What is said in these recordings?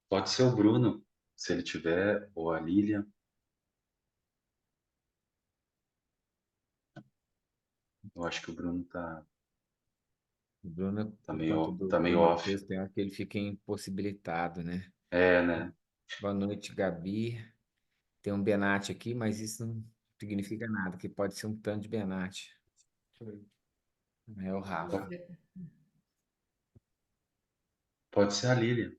Pode ser o Bruno, se ele tiver, ou a Lilian. Eu acho que o Bruno O Bruno, tá por conta tá do meio off. Matheus, tem hora que ele fica impossibilitado, né? É, né? Boa noite, Gabi. Tem um Benatti aqui, mas isso não significa nada, que pode ser um tanto de Benatti. É o Rafa. Pode ser a Lilian.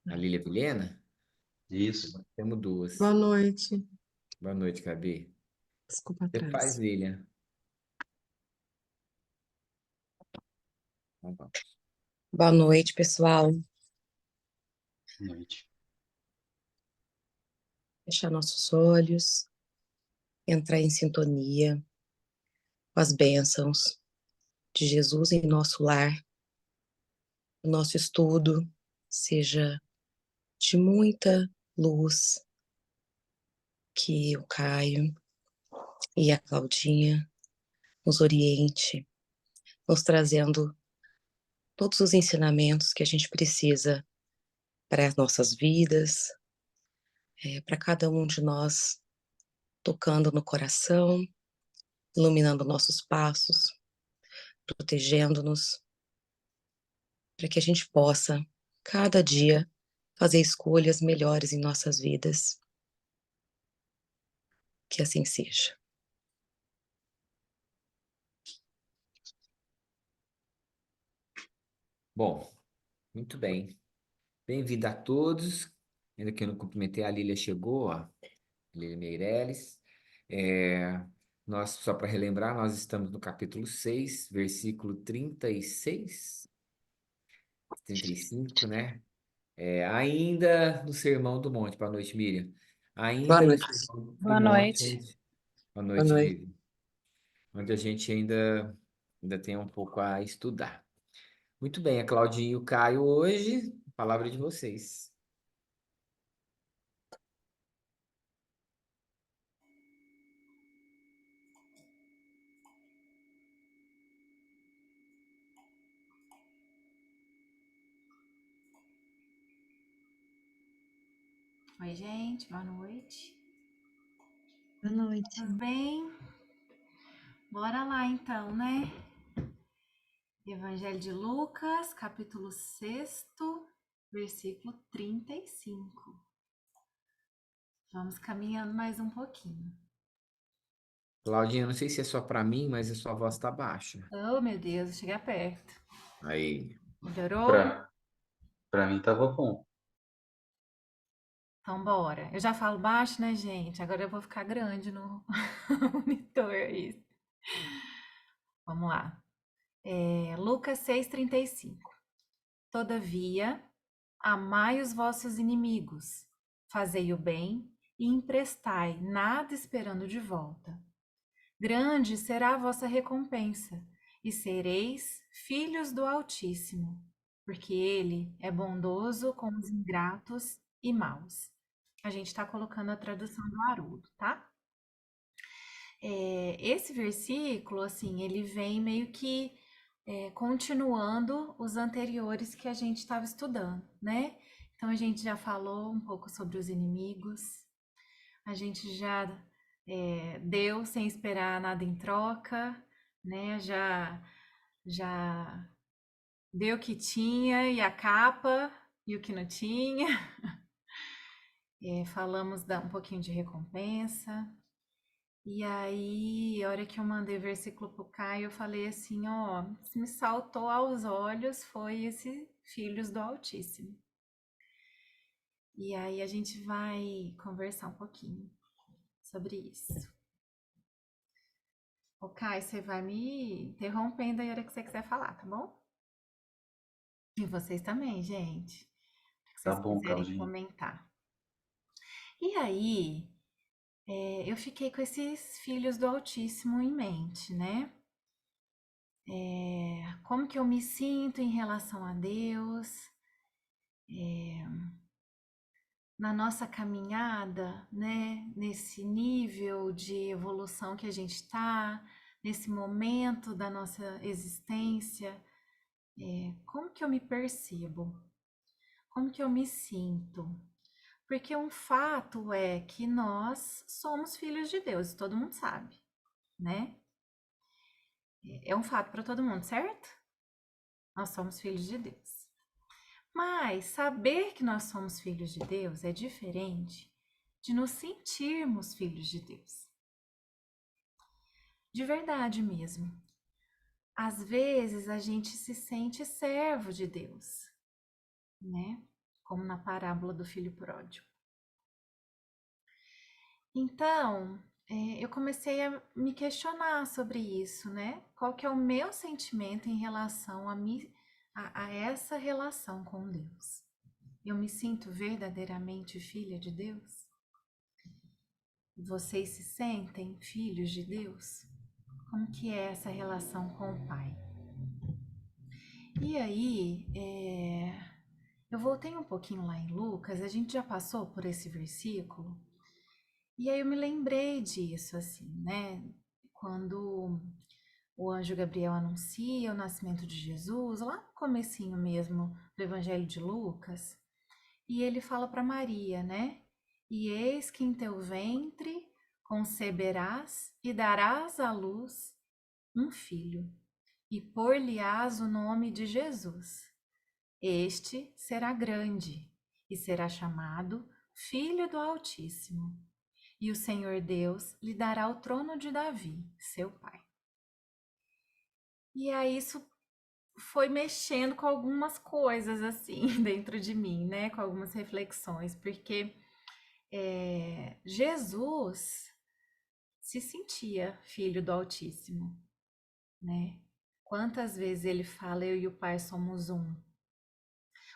A Lília Vilhena? Isso. Temos Boa duas. noite. Boa noite, Gabi. Desculpa Você faz, atrás. Lilian. Então, vamos. Boa noite, pessoal. Boa noite. Fechar nossos olhos, entrar em sintonia com as bênçãos de Jesus em nosso lar, o nosso estudo seja de muita luz, que o Caio e a Claudinha nos oriente, nos trazendo todos os ensinamentos que a gente precisa para as nossas vidas, para cada um de nós, tocando no coração, iluminando nossos passos, protegendo-nos, para que a gente possa, cada dia, fazer escolhas melhores em nossas vidas. Que assim seja. Bom, muito bem. Bem-vindo a todos. Ainda que eu não cumprimentei, a Lília chegou, ó. Lília Meirelles. É, só para relembrar, nós estamos no capítulo 6, versículo 36, 35, né? Ainda no Sermão do Monte. Boa noite, Miriam. Boa Ainda no noite. Sermão do Boa Monte, noite. boa Boa noite, noite. Vivi. Onde a gente ainda tem um pouco a estudar. Muito bem, a Claudinha e o Caio hoje, palavra de vocês. Oi, gente, boa noite. Boa noite. Tudo bem? Bora lá então, né? Evangelho de Lucas, capítulo 6, versículo 35. Vamos caminhando mais um pouquinho. Claudinha, não sei se é só para mim, mas a sua voz está baixa. Oh, meu Deus, chegar perto. Aí. Melhorou? Pra, pra mim tava bom. Então, bora. Eu já falo baixo, né, gente? Agora eu vou ficar grande no monitor. Isso. Vamos lá. Lucas 6,35. Todavia, amai os vossos inimigos, fazei o bem e emprestai, nada esperando de volta. Grande será a vossa recompensa, e sereis filhos do Altíssimo, porque ele é bondoso com os ingratos e maus. A gente está colocando a tradução do Haroldo, tá? Esse versículo, assim, ele vem meio que continuando os anteriores que a gente estava estudando, né? Então a gente já falou um pouco sobre os inimigos, a gente já deu sem esperar nada em troca, né? Já deu o que tinha e a capa e o que não tinha. Falamos um pouquinho de recompensa. E aí, a hora que eu mandei o versículo pro Caio, eu falei assim, ó, se me saltou aos olhos foi esse Filhos do Altíssimo. E aí a gente vai conversar um pouquinho sobre isso. Ô, Caio, você vai me interrompendo aí a hora que você quiser falar, tá bom? E vocês também, gente. Se Tá vocês bom, quiserem Claudinha. comentar. E aí, eu fiquei com esses Filhos do Altíssimo em mente, né? Como que eu me sinto em relação a Deus, na nossa caminhada, né? Nesse nível de evolução que a gente está, nesse momento da nossa existência, como que eu me percebo? como que eu me sinto? Porque um fato é que nós somos filhos de Deus, todo mundo sabe, né? É um fato para todo mundo, certo? Nós somos filhos de Deus. Mas saber que nós somos filhos de Deus é diferente de nos sentirmos filhos de Deus. De verdade mesmo. Às vezes a gente se sente servo de Deus, né? Como na parábola do filho pródigo. Então, eu comecei a me questionar sobre isso, né? Qual que é o meu sentimento em relação a essa relação com Deus? Eu me sinto verdadeiramente filha de Deus? Vocês se sentem filhos de Deus? Como que é essa relação com o Pai? E aí, eu voltei um pouquinho lá em Lucas, a gente já passou por esse versículo, e aí eu me lembrei disso, assim, né? Quando o anjo Gabriel anuncia o nascimento de Jesus, lá no comecinho mesmo do Evangelho de Lucas, e ele fala para Maria, né? E eis que em teu ventre conceberás e darás à luz um filho, e por-lhe-ás o nome de Jesus. Este será grande e será chamado Filho do Altíssimo. E o Senhor Deus lhe dará o trono de Davi, seu pai. E aí isso foi mexendo com algumas coisas assim dentro de mim, né? Com algumas reflexões, porque Jesus se sentia filho do Altíssimo, né? Quantas vezes ele fala, eu e o Pai somos um?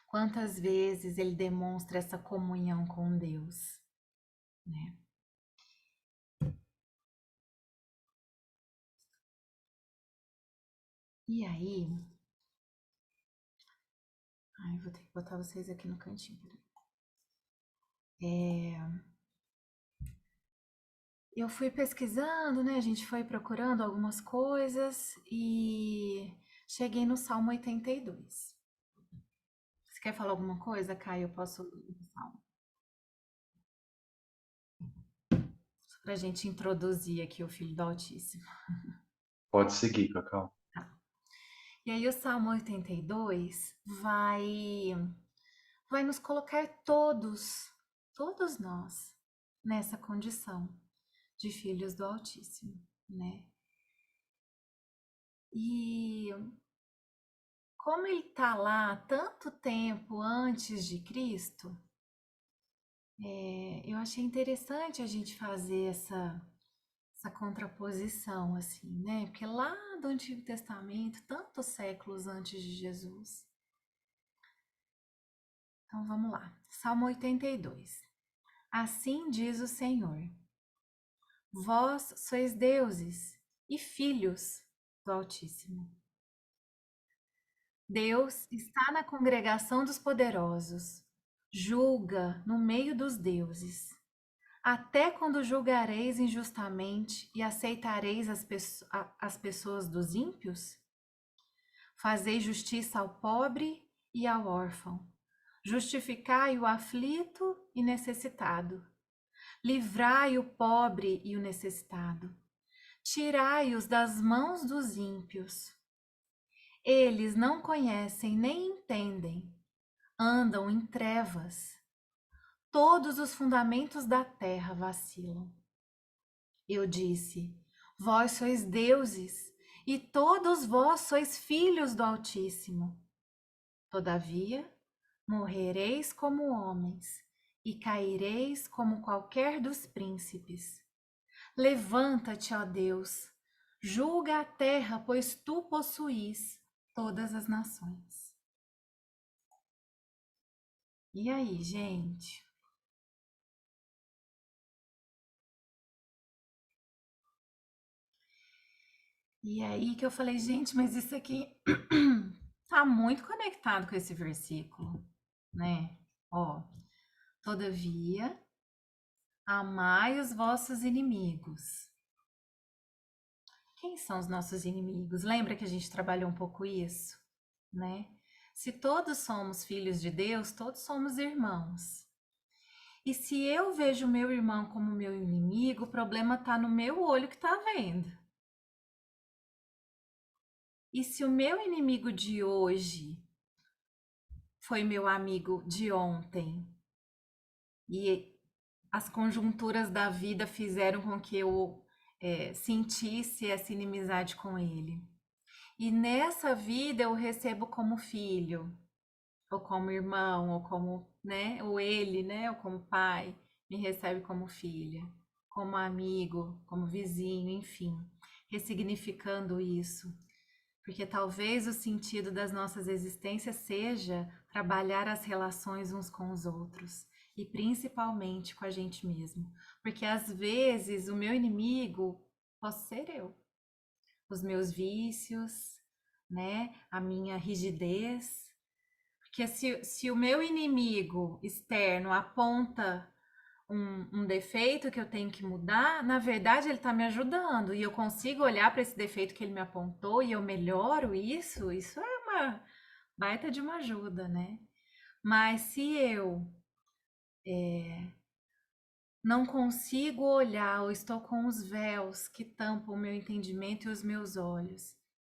Quantas vezes ele demonstra essa comunhão com Deus, né? E aí, vou ter que botar vocês aqui no cantinho. Eu fui pesquisando, né? A gente foi procurando algumas coisas e cheguei no Salmo 82. Você quer falar alguma coisa, Caio? Eu posso ler o Salmo. Só pra gente introduzir aqui o Filho do Altíssimo. Pode seguir, Cacau. E aí o Salmo 82 vai nos colocar todos nós nessa condição de filhos do Altíssimo, né? E como ele está lá tanto tempo antes de Cristo, eu achei interessante a gente fazer essa contraposição, assim, né? Porque lá do Antigo Testamento, tantos séculos antes de Jesus. Então vamos lá. Salmo 82. Assim diz o Senhor: vós sois deuses e filhos do Altíssimo. Deus está na congregação dos poderosos, julga no meio dos deuses. Até quando julgareis injustamente e aceitareis as pessoas dos ímpios? Fazei justiça ao pobre e ao órfão. Justificai o aflito e necessitado. Livrai o pobre e o necessitado. Tirai-os das mãos dos ímpios. Eles não conhecem nem entendem. Andam em trevas. Todos os fundamentos da terra vacilam. Eu disse: vós sois deuses, e todos vós sois filhos do Altíssimo. Todavia, morrereis como homens, e caireis como qualquer dos príncipes. Levanta-te, ó Deus, julga a terra, pois tu possuís todas as nações. E aí, gente? E aí que eu falei, gente, mas isso aqui tá muito conectado com esse versículo, né? Ó, todavia, amai os vossos inimigos. Quem são os nossos inimigos? Lembra que a gente trabalhou um pouco isso, né? Se todos somos filhos de Deus, todos somos irmãos. E se eu vejo meu irmão como meu inimigo, o problema está no meu olho que está vendo. E se o meu inimigo de hoje foi meu amigo de ontem, e as conjunturas da vida fizeram com que eu sentisse essa inimizade com ele. E nessa vida eu recebo como filho, ou como irmão, ou como, né, ou ele, né, ou como pai, me recebe como filha, como amigo, como vizinho, enfim, ressignificando isso. Porque talvez o sentido das nossas existências seja trabalhar as relações uns com os outros e principalmente com a gente mesmo. Porque às vezes o meu inimigo posso ser eu, os meus vícios, né? A minha rigidez. Porque se o meu inimigo externo aponta um defeito que eu tenho que mudar, na verdade ele está me ajudando e eu consigo olhar para esse defeito que ele me apontou e eu melhoro isso é uma baita de uma ajuda, né? Mas se eu não consigo olhar ou estou com os véus que tampam o meu entendimento e os meus olhos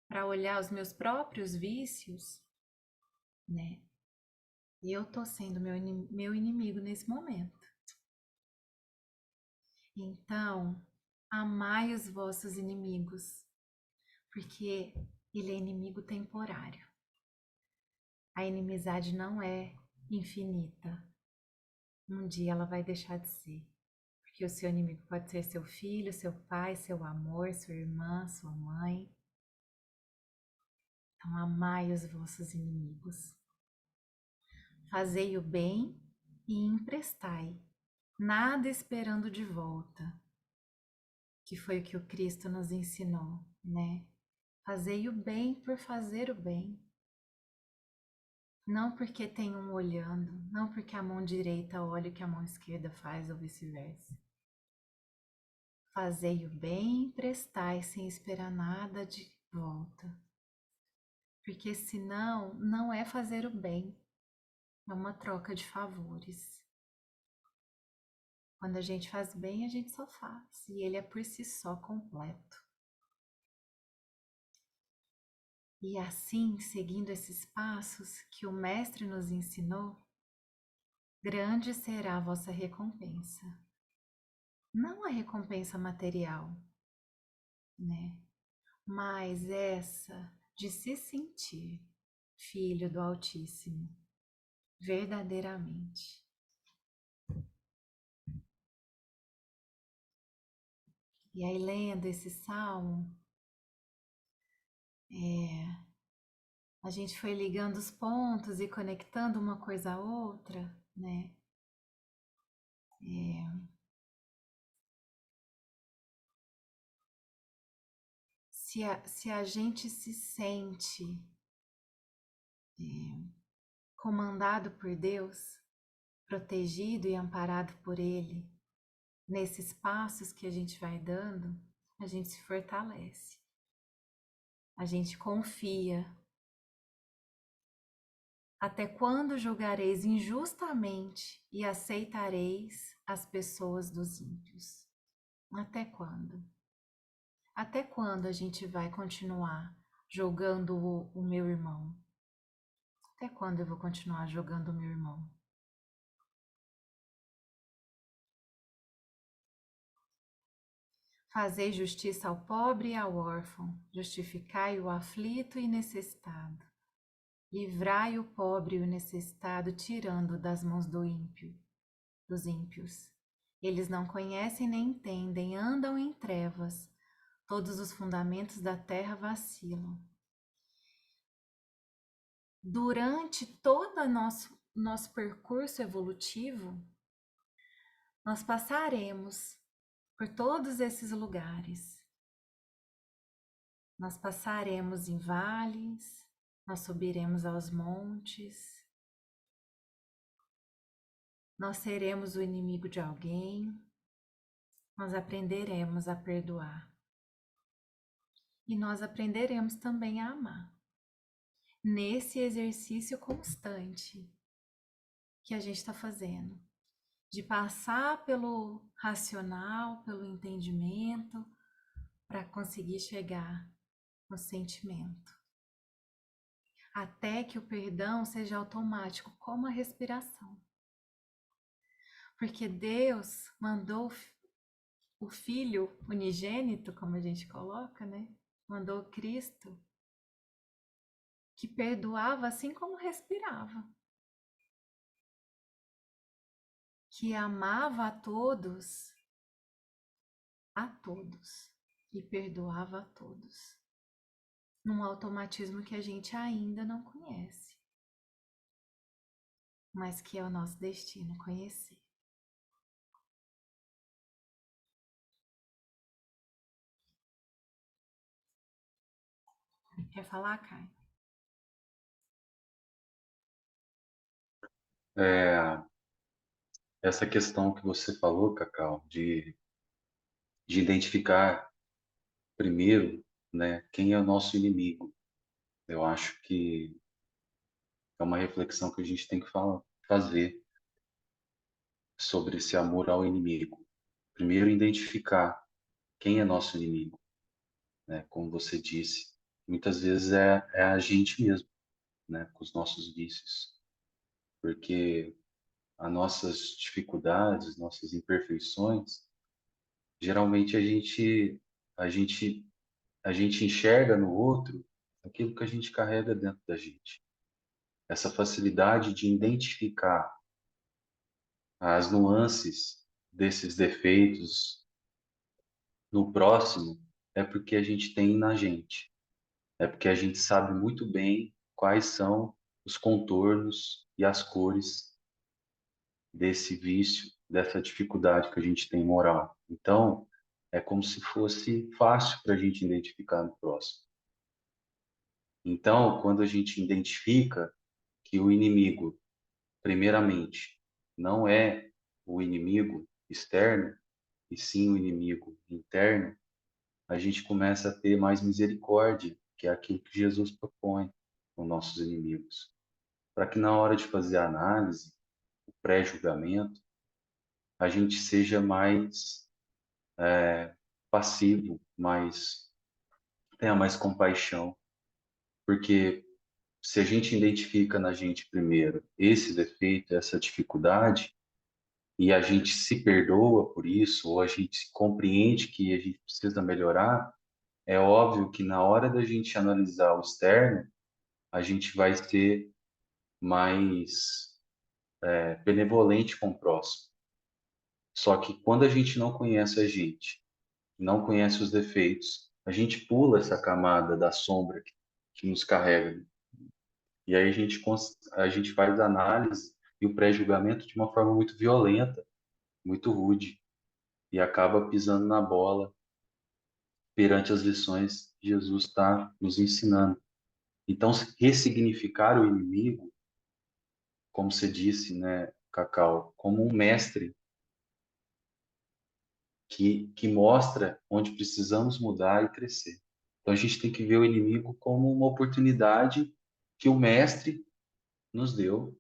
para olhar os meus próprios vícios, né? E eu tô sendo meu inimigo nesse momento. Então, amai os vossos inimigos, porque ele é inimigo temporário. A inimizade não é infinita. Um dia ela vai deixar de ser. Porque o seu inimigo pode ser seu filho, seu pai, seu amor, sua irmã, sua mãe. Então, amai os vossos inimigos. Fazei o bem e emprestai, nada esperando de volta. Que foi o que o Cristo nos ensinou, né? Fazei o bem por fazer o bem. Não porque tem um olhando, não porque a mão direita olha o que a mão esquerda faz ou vice-versa. Fazei o bem e emprestai sem esperar nada de volta. Porque senão não é fazer o bem, é uma troca de favores. Quando a gente faz bem, a gente só faz, e ele é por si só completo. E assim, seguindo esses passos que o Mestre nos ensinou, grande será a vossa recompensa. Não a recompensa material, né? Mas essa de se sentir filho do Altíssimo, verdadeiramente. E aí, lendo esse salmo, a gente foi ligando os pontos e conectando uma coisa à outra, né? Se a gente se sente comandado por Deus, protegido e amparado por Ele, nesses passos que a gente vai dando, a gente se fortalece, a gente confia. Até quando julgareis injustamente e aceitareis as pessoas dos ímpios? Até quando? Até quando a gente vai continuar julgando o meu irmão? Até quando eu vou continuar julgando o meu irmão? Fazei justiça ao pobre e ao órfão, justificai o aflito e necessitado. Livrai o pobre e o necessitado, tirando das mãos dos ímpios. Eles não conhecem nem entendem, andam em trevas, todos os fundamentos da terra vacilam. Durante todo nosso percurso evolutivo, nós passaremos por todos esses lugares. Nós passaremos em vales, nós subiremos aos montes, nós seremos o inimigo de alguém, nós aprenderemos a perdoar. E nós aprenderemos também a amar. nesse exercício constante que a gente está fazendo, de passar pelo racional, pelo entendimento, para conseguir chegar no sentimento. Até que o perdão seja automático, como a respiração. Porque Deus mandou o Filho unigênito, como a gente coloca, né? Mandou Cristo, que perdoava assim como respirava. Que amava a todos, e perdoava a todos. Num automatismo que a gente ainda não conhece, mas que é o nosso destino conhecer. Quer falar, Caio? É, essa questão que você falou, Cacau, de identificar primeiro, né, quem é o nosso inimigo. Eu acho que é uma reflexão que a gente tem que fazer sobre esse amor ao inimigo. Primeiro, identificar quem é nosso inimigo, né? Como você disse, muitas vezes é a gente mesmo, né? Com os nossos vícios, porque as nossas dificuldades, nossas imperfeições, geralmente a gente a gente enxerga no outro aquilo que a gente carrega dentro da gente. Essa facilidade de identificar as nuances desses defeitos no próximo é porque a gente tem na gente. É porque a gente sabe muito bem quais são os contornos e as cores desse vício, dessa dificuldade que a gente tem moral. Então, é como se fosse fácil para a gente identificar no próximo. Então, quando a gente identifica que o inimigo, primeiramente, não é o inimigo externo, e sim o inimigo interno, a gente começa a ter mais misericórdia, que é aquilo que Jesus propõe com nossos inimigos. Para que na hora de fazer a análise, o pré-julgamento, a gente seja mais passivo, tenha mais compaixão, porque se a gente identifica na gente primeiro esse defeito, essa dificuldade, e a gente se perdoa por isso, ou a gente compreende que a gente precisa melhorar, é óbvio que na hora da gente analisar o externo, a gente vai ser mais benevolente com o próximo. Só que quando a gente não conhece a gente, não conhece os defeitos, a gente pula essa camada da sombra que nos carrega. E aí a gente faz análise e o pré-julgamento de uma forma muito violenta, muito rude, e acaba pisando na bola perante as lições que Jesus está nos ensinando. Então, ressignificar o inimigo, como você disse, né, Cacau, como um mestre que mostra onde precisamos mudar e crescer. Então, a gente tem que ver o inimigo como uma oportunidade que o mestre nos deu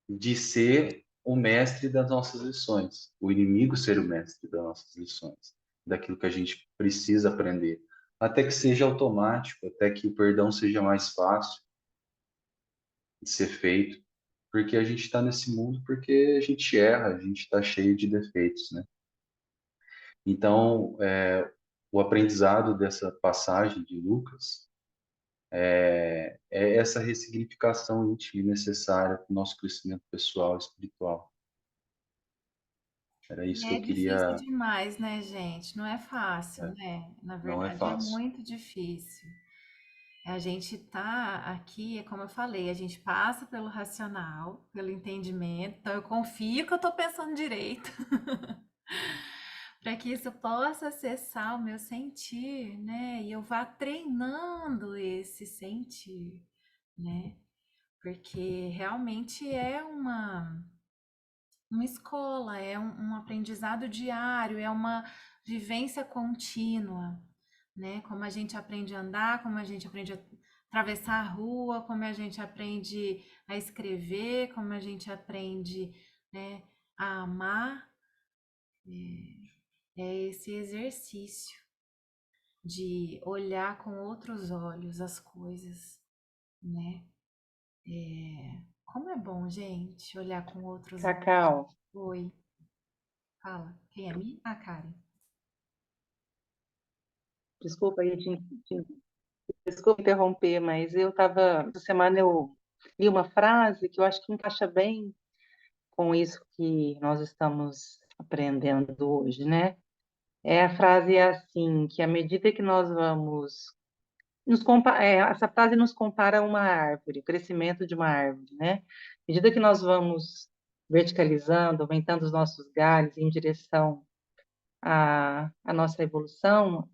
de ser o mestre das nossas lições, o inimigo ser o mestre das nossas lições, daquilo que a gente precisa aprender, até que seja automático, até que o perdão seja mais fácil de ser feito, porque a gente está nesse mundo porque a gente erra, a gente está cheio de defeitos, né? Então, o aprendizado dessa passagem de Lucas é essa ressignificação íntima necessária para o nosso crescimento pessoal e espiritual. Era isso que É eu difícil queria. demais, né, gente? Não é fácil, É, né? Na não é verdade, é fácil. muito difícil. A gente tá aqui, é como eu falei, a gente passa pelo racional, pelo entendimento. Então, eu confio que eu tô pensando direito, para que isso possa acessar o meu sentir, né? E eu vá treinando esse sentir, né? Porque realmente é uma escola, é um aprendizado diário, é uma vivência contínua, né? Como a gente aprende a andar, como a gente aprende atravessar a rua, como a gente aprende a escrever, como a gente aprende, né, a amar. É esse exercício de olhar com outros olhos as coisas, né? Como é bom, gente, olhar com outros olhos. Cacau, Oi, fala. Quem é mim? Ah, Karen. desculpa aí desculpa interromper, mas essa semana eu li uma frase que eu acho que encaixa bem com isso que nós estamos aprendendo hoje, né? A frase é assim, que à medida que nós vamos essa frase nos compara a uma árvore, o crescimento de uma árvore, né? À medida que nós vamos verticalizando, aumentando os nossos galhos em direção à nossa evolução,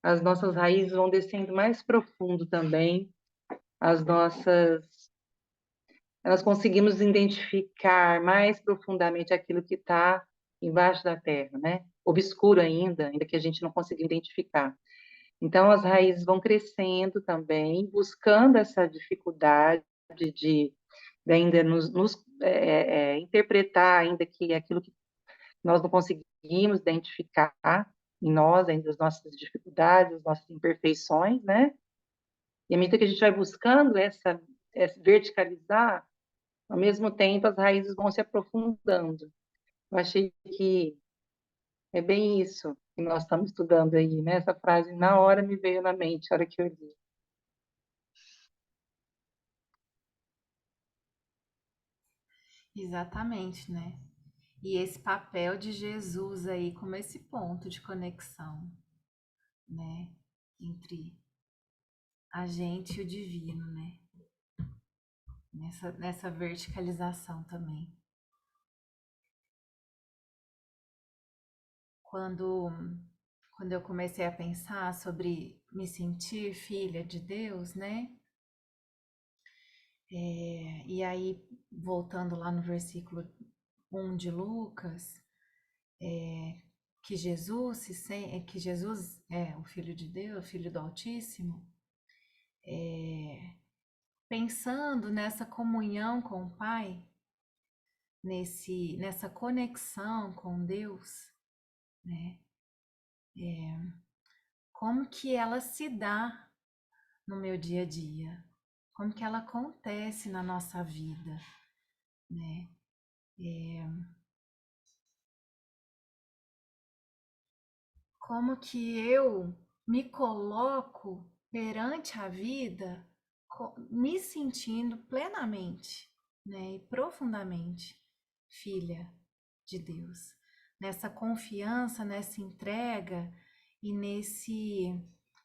as nossas raízes vão descendo mais profundo também, nós conseguimos identificar mais profundamente aquilo que está embaixo da terra, né? Obscuro ainda que a gente não consiga identificar. Então, as raízes vão crescendo também, buscando essa dificuldade de ainda interpretar ainda que aquilo que nós não conseguimos identificar em nós, ainda as nossas dificuldades, as nossas imperfeições, né? E à medida que a gente vai buscando essa verticalizar, ao mesmo tempo as raízes vão se aprofundando. Eu achei que é bem isso que nós estamos estudando aí, né? Essa frase na hora me veio na mente, a hora que eu li. Exatamente, né? E esse papel de Jesus aí como esse ponto de conexão, né? Entre a gente e o divino, né? Nessa verticalização também. Quando eu comecei a pensar sobre me sentir filha de Deus, né? E aí, voltando lá no versículo 1 de Lucas, que Jesus é o Filho de Deus, Filho do Altíssimo, pensando nessa comunhão com o Pai, nessa conexão com Deus, né? Como que ela se dá no meu dia a dia? Como que ela acontece na nossa vida, né? Como que eu me coloco perante a vida, me sentindo plenamente, né, e profundamente filha de Deus, nessa confiança, nessa entrega e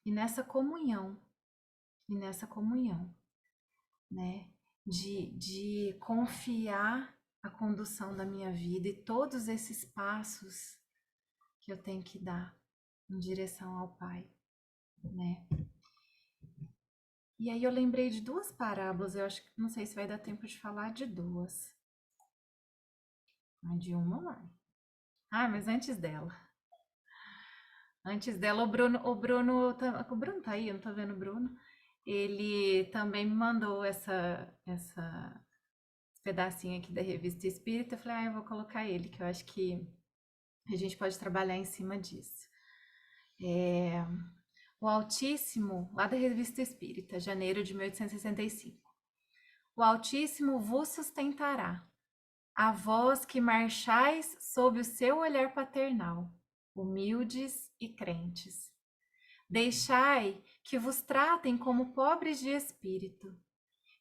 nessa comunhão, né, de confiar a condução da minha vida e todos esses passos que eu tenho que dar em direção ao Pai, né? E aí eu lembrei de duas parábolas, eu acho que não sei se vai dar tempo de falar de duas. Mas de uma vai. Ah, mas antes dela. O Bruno tá aí, eu não tô vendo o Bruno. Ele também me mandou essa pedacinho aqui da Revista Espírita. Eu falei, eu vou colocar ele, que eu acho que a gente pode trabalhar em cima disso. O Altíssimo, lá da Revista Espírita, janeiro de 1865. O Altíssimo vos sustentará, a vós que marchais sob o seu olhar paternal, humildes e crentes. Deixai que vos tratem como pobres de espírito,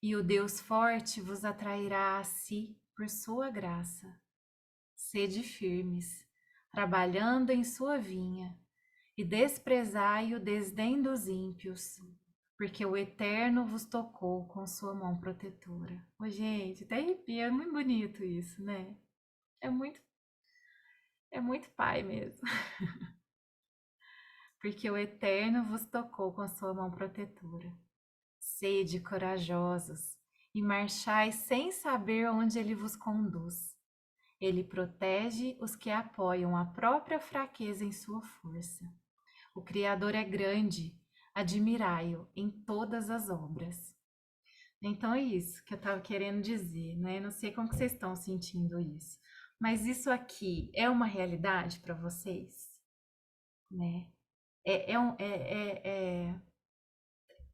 e o Deus forte vos atrairá a si por sua graça. Sede firmes, trabalhando em sua vinha, e desprezai o desdém dos ímpios, porque o Eterno vos tocou com sua mão protetora. Ô, gente, até arrepia, é muito bonito isso, né? É muito pai mesmo. Porque o Eterno vos tocou com sua mão protetora. Sede corajosos e marchai sem saber onde ele vos conduz. Ele protege os que apoiam a própria fraqueza em sua força. O Criador é grande, admirai-o em todas as obras. Então é isso que eu estava querendo dizer, né? Não sei como que vocês estão sentindo isso, mas isso aqui é uma realidade para vocês, né?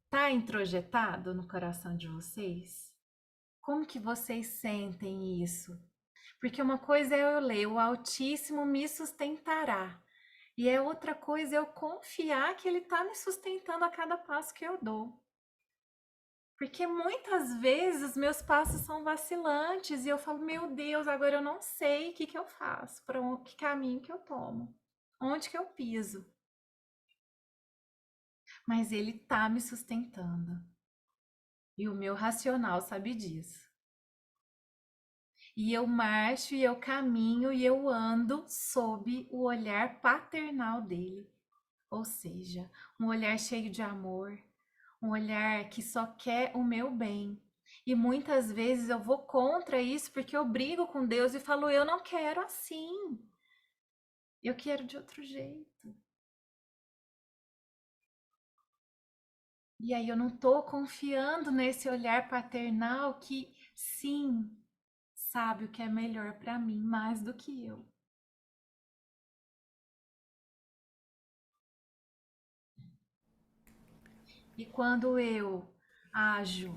Tá introjetado no coração de vocês? Como que vocês sentem isso? Porque uma coisa é eu ler, o Altíssimo me sustentará. E é outra coisa eu confiar que Ele está me sustentando a cada passo que eu dou. Porque muitas vezes os meus passos são vacilantes e eu falo, meu Deus, agora eu não sei o que que eu faço, para que caminho que eu tomo, onde que eu piso. Mas Ele está me sustentando. E o meu racional sabe disso. E eu marcho e eu caminho e eu ando sob o olhar paternal dele. Ou seja, um olhar cheio de amor, um olhar que só quer o meu bem. E muitas vezes eu vou contra isso porque eu brigo com Deus e falo, eu não quero assim. Eu quero de outro jeito. E aí eu não estou confiando nesse olhar paternal que, sim, sabe o que é melhor para mim mais do que eu. E quando eu ajo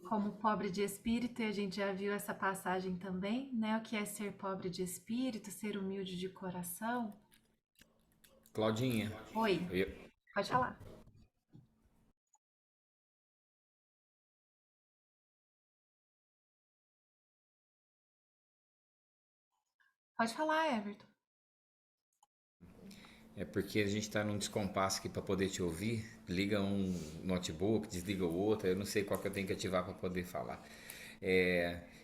como pobre de espírito, e a gente já viu essa passagem também, né? O que é ser pobre de espírito, ser humilde de coração. Claudinha, Oi, eu ia- pode falar. Pode falar, Everton. é porque a gente está num descompasso aqui para poder te ouvir. Liga um notebook, desliga o outro. Eu não sei qual que eu tenho que ativar para poder falar.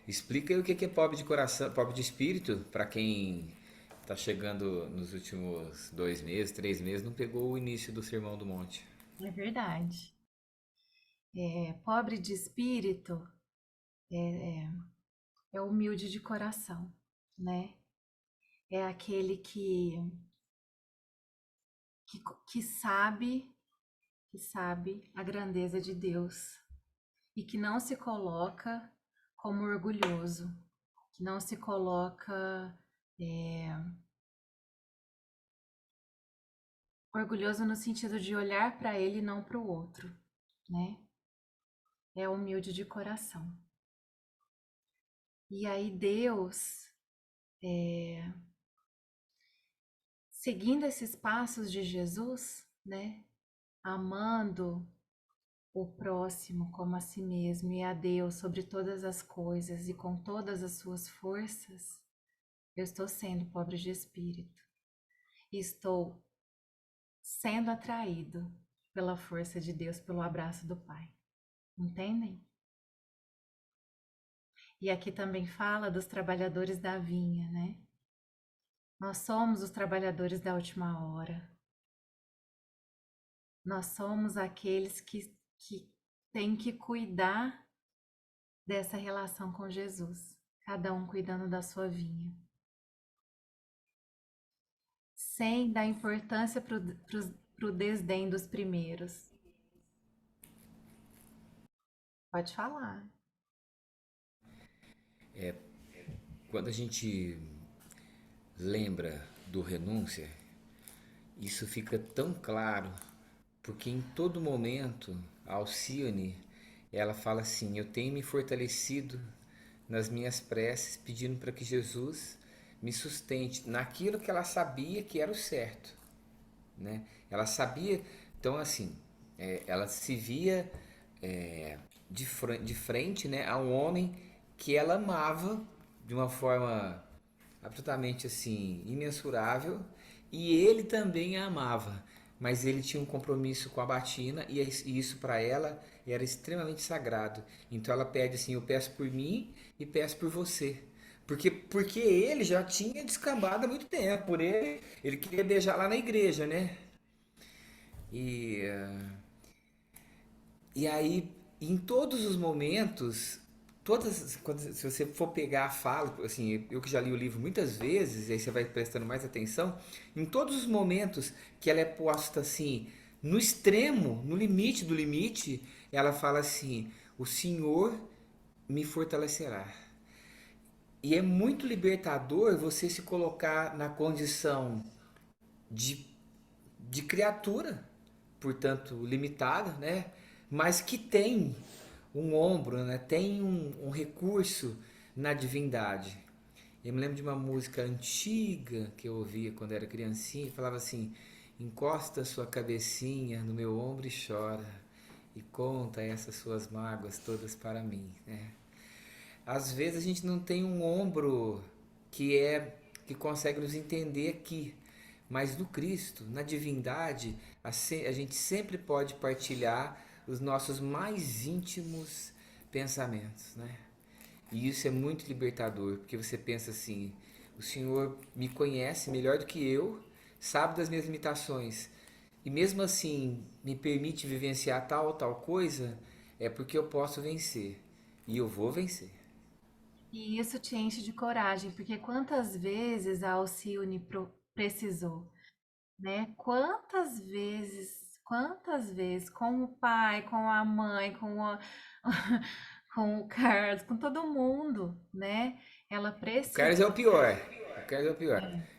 Explica aí o que é pobre de coração, pobre de espírito, para quem está chegando nos últimos 2 meses, 3 meses, não pegou o início do Sermão do Monte. É verdade. Pobre de espírito é humilde de coração, né? É aquele que, que sabe a grandeza de Deus e que não se coloca como orgulhoso, que não se coloca orgulhoso no sentido de olhar para ele e não para o outro, né? É humilde de coração. E aí Deus, seguindo esses passos de Jesus, né? Amando o próximo como a si mesmo e a Deus sobre todas as coisas e com todas as suas forças, eu estou sendo pobre de espírito. E estou sendo atraído pela força de Deus, pelo abraço do Pai. Entendem? E aqui também fala dos trabalhadores da vinha, né? Nós somos os trabalhadores da última hora. Nós somos aqueles que têm que cuidar dessa relação com Jesus, cada um cuidando da sua vinha. Sem dar importância para o desdém dos primeiros. Pode falar. Quando a gente lembra do renúncia, isso fica tão claro, porque em todo momento a Alcione, ela fala assim: eu tenho me fortalecido nas minhas preces, pedindo para que Jesus me sustente naquilo que ela sabia que era o certo, né? Ela sabia, então assim, ela se via de frente, né, a um homem que ela amava de uma forma absolutamente assim imensurável, e ele também a amava, mas ele tinha um compromisso com a batina e isso para ela era extremamente sagrado. Então ela pede assim: eu peço por mim e peço por você. Porque ele já tinha descambado há muito tempo. Por ele queria beijar lá na igreja, né? E, e aí, em todos os momentos, se você for pegar a fala, assim, eu que já li o livro muitas vezes, e aí você vai prestando mais atenção, em todos os momentos que ela é posta assim, No extremo, no limite do limite, ela fala assim: o Senhor me fortalecerá. E é muito libertador você se colocar na condição de, de criatura, portanto limitada, né? Mas que tem um ombro, né? Tem um recurso na divindade. Eu me lembro de uma música antiga que eu ouvia quando era criancinha, que falava assim: encosta sua cabecinha no meu ombro e chora, e conta essas suas mágoas todas para mim, né? Às vezes a gente não tem um ombro que consegue nos entender aqui, mas no Cristo, na divindade, a gente sempre pode partilhar os nossos mais íntimos pensamentos, né? E isso é muito libertador, porque você pensa assim: o Senhor me conhece melhor do que eu, sabe das minhas limitações, e mesmo assim me permite vivenciar tal ou tal coisa, é porque eu posso vencer. E eu vou vencer. E isso te enche de coragem, porque quantas vezes a Alcione precisou, né? Quantas vezes, com o pai, com a mãe, com o Carlos, com todo mundo, né? Ela O Carlos é o precisou. pior. O Carlos é o pior. É.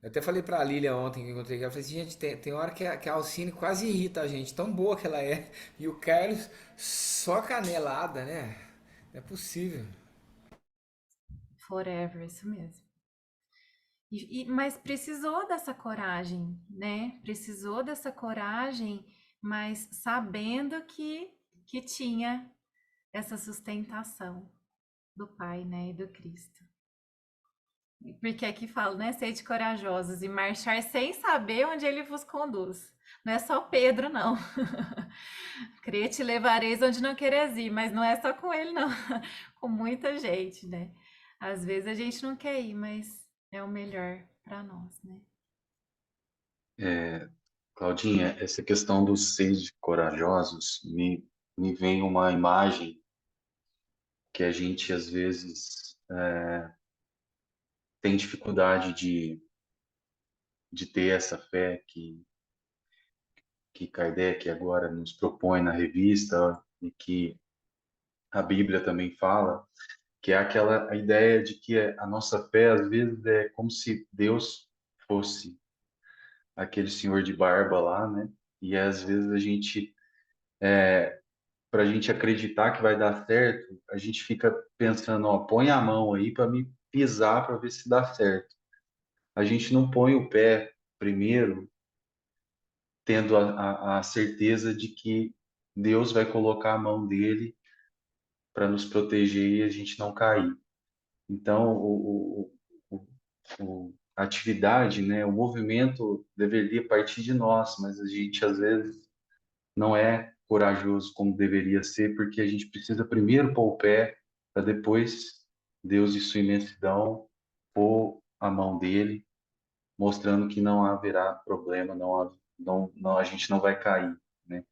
Eu até falei pra Lilia ontem que eu encontrei com ela, eu falei assim: gente, tem hora que a Alcine quase irrita a gente, tão boa que ela é. E o Carlos só canelada, né? Não é possível. Forever, isso mesmo. Mas precisou dessa coragem, né? Precisou dessa coragem, mas sabendo que tinha essa sustentação do Pai, né, e do Cristo. Porque aqui fala, né? Sede corajosos e marchar sem saber onde ele vos conduz. Não é só Pedro, não. Crê te levareis onde não queres ir, mas não é só com ele, não. Com muita gente, né? Às vezes a gente não quer ir, mas é o melhor para nós, né? Claudinha, essa questão dos seis corajosos me vem uma imagem que a gente às vezes tem dificuldade de ter essa fé que Kardec agora nos propõe na revista e que a Bíblia também fala, que é aquela ideia de que a nossa fé às vezes é como se Deus fosse aquele senhor de barba lá, né? E às vezes a gente, para a gente acreditar que vai dar certo, a gente fica pensando, ó, põe a mão aí para me pisar para ver se dá certo. A gente não põe o pé primeiro, tendo a certeza de que Deus vai colocar a mão dele para nos proteger e a gente não cair. Então, o, a atividade, né, o movimento deveria partir de nós, mas a gente às vezes não é corajoso como deveria ser, porque a gente precisa primeiro pôr o pé, para depois Deus, em sua imensidão, pôr a mão dele, mostrando que não haverá problema, não, a gente não vai cair, né?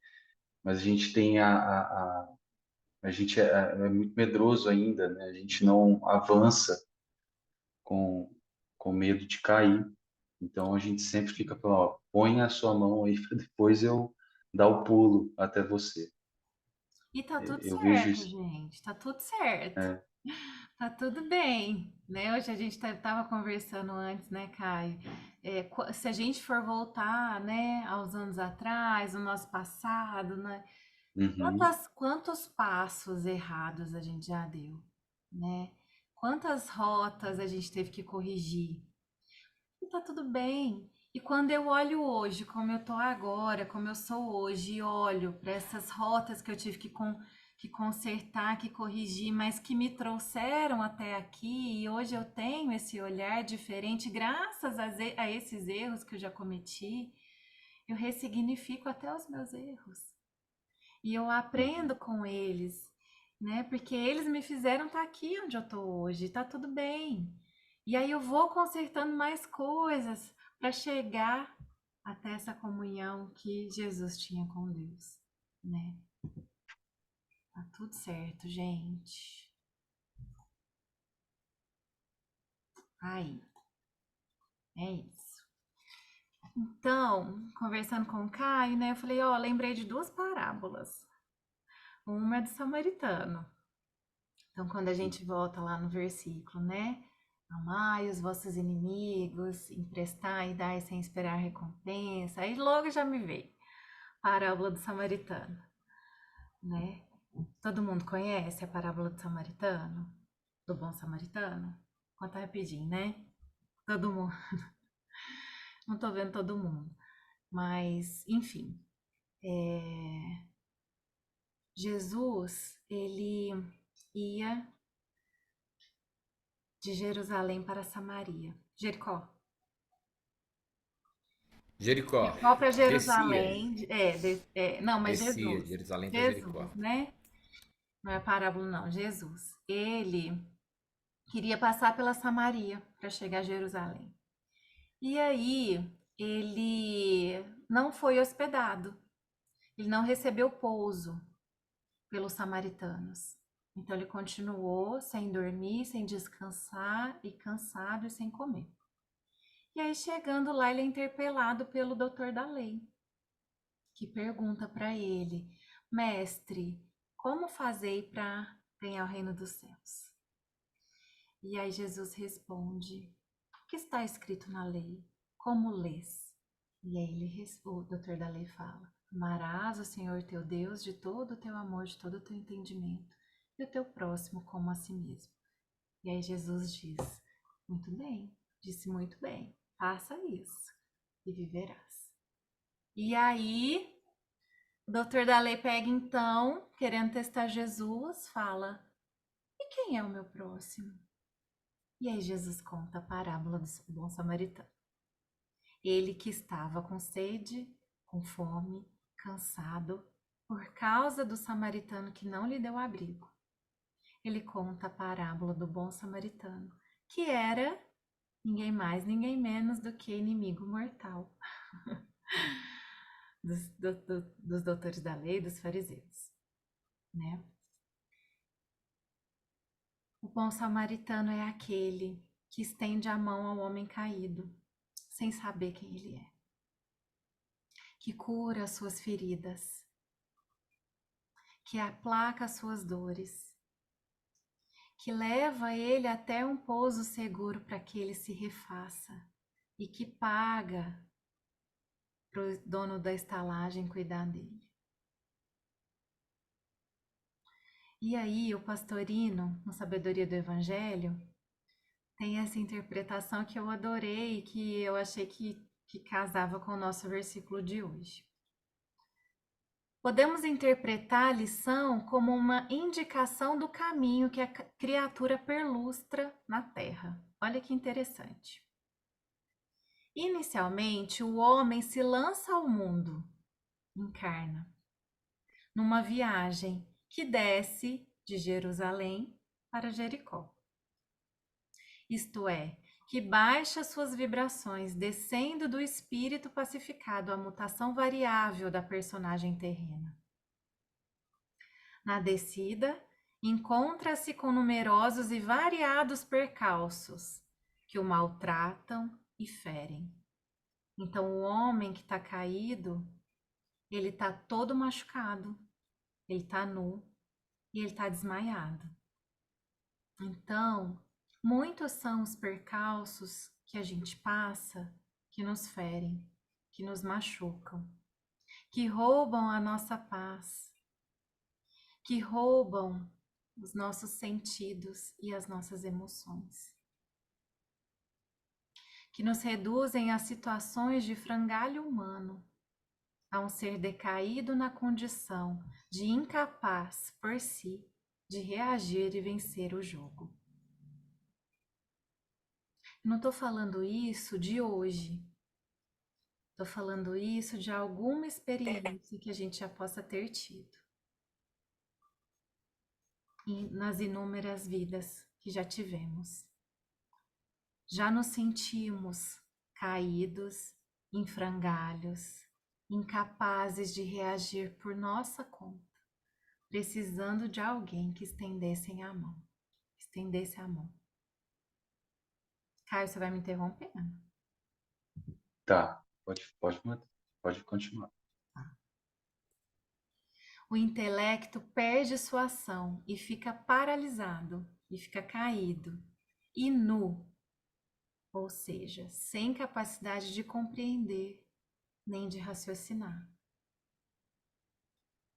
Mas a gente tem a gente é muito medroso ainda, né? A gente não avança com, com medo de cair. Então a gente sempre fica falando, ó, põe a sua mão aí para depois eu dar o pulo até você. E tá tudo Eu vejo certo, isso. gente. Tá tudo certo. É, Tá tudo bem, né? Hoje a gente tava conversando antes, né, Caio? Se a gente for voltar, né, aos anos atrás, o nosso passado, né? uhum, Quantos passos errados a gente já deu, né? Quantas rotas a gente teve que corrigir. E tá tudo bem. E quando eu olho hoje, como eu tô agora, como eu sou hoje, e olho para essas rotas que eu tive que consertar, que corrigir, mas que me trouxeram até aqui, e hoje eu tenho esse olhar diferente, graças a esses erros que eu já cometi, eu ressignifico até os meus erros. E eu uhum. aprendo com eles, né? Porque eles me fizeram estar aqui onde eu tô hoje, tá tudo bem. E aí eu vou consertando mais coisas para chegar até essa comunhão que Jesus tinha com Deus, né? Tá tudo certo, gente. Aí, é isso. Então, conversando com o Caio, né, eu falei, ó, lembrei de duas parábolas. Uma é do samaritano. Então, quando a gente volta lá no versículo, né? Amai os vossos inimigos, emprestai e dai sem esperar recompensa. Aí logo já me veio a parábola do samaritano, né? Todo mundo conhece a parábola do samaritano? Do bom samaritano? Conta rapidinho, né? Todo mundo. Não tô vendo todo mundo. Mas, enfim. Jesus, ele ia de Jerusalém para Samaria. Jericó. Jericó. Jericó para Descia. Jerusalém. Não, mas Descia de Jesus. Jerusalém para Jericó. Jesus, né? Não é parábola, não. Jesus. Ele queria passar pela Samaria para chegar a Jerusalém. E aí, ele não foi hospedado. Ele não recebeu pouso pelos samaritanos. Então, ele continuou sem dormir, sem descansar, e cansado e sem comer. E aí, chegando lá, ele é interpelado pelo doutor da lei, que pergunta para ele: Mestre, como fazei para ganhar o reino dos céus? E aí, Jesus responde: O que está escrito na lei? Como lês? E aí, o doutor da lei fala: Amarás o Senhor teu Deus de todo o teu amor, de todo o teu entendimento, e o teu próximo como a si mesmo. E aí, Jesus diz: Muito bem, disse muito bem, faça isso e viverás. E aí, o doutor da lei pega então, querendo testar Jesus, fala: E quem é o meu próximo? E aí Jesus conta a parábola do bom samaritano. Ele que estava com sede, com fome, cansado, por causa do samaritano que não lhe deu abrigo. Ele conta a parábola do bom samaritano, que era ninguém mais, ninguém menos do que inimigo mortal dos doutores da lei, dos fariseus, né? O bom samaritano é aquele que estende a mão ao homem caído, sem saber quem ele é, que cura as suas feridas, que aplaca as suas dores, que leva ele até um pouso seguro para que ele se refaça e que paga para o dono da estalagem cuidar dele. E aí, o pastorino, na sabedoria do Evangelho, tem essa interpretação que eu adorei, que eu achei que casava com o nosso versículo de hoje. Podemos interpretar a lição como uma indicação do caminho que a criatura perlustra na Terra. Olha que interessante. Inicialmente, o homem se lança ao mundo, encarna, numa viagem que desce de Jerusalém para Jericó. Isto é, que baixa suas vibrações, descendo do espírito pacificado à mutação variável da personagem terrena. Na descida, encontra-se com numerosos e variados percalços que o maltratam e ferem. Então, o homem que está caído, ele está todo machucado, ele está nu e ele está desmaiado. Então, muitos são os percalços que a gente passa que nos ferem, que nos machucam, que roubam a nossa paz, que roubam os nossos sentidos e as nossas emoções, que nos reduzem a situações de frangalho humano, a um ser decaído na condição de incapaz por si de reagir e vencer o jogo. Não estou falando isso de hoje, estou falando isso de alguma experiência que a gente já possa ter tido nas inúmeras vidas que já tivemos. Já nos sentimos caídos, em frangalhos, incapazes de reagir por nossa conta, precisando de alguém que estendesse a mão. Estendesse a mão. Caio, você vai me interrompendo? Tá, pode continuar. O intelecto perde sua ação e fica paralisado, e fica caído, e nu, ou seja, sem capacidade de compreender nem de raciocinar.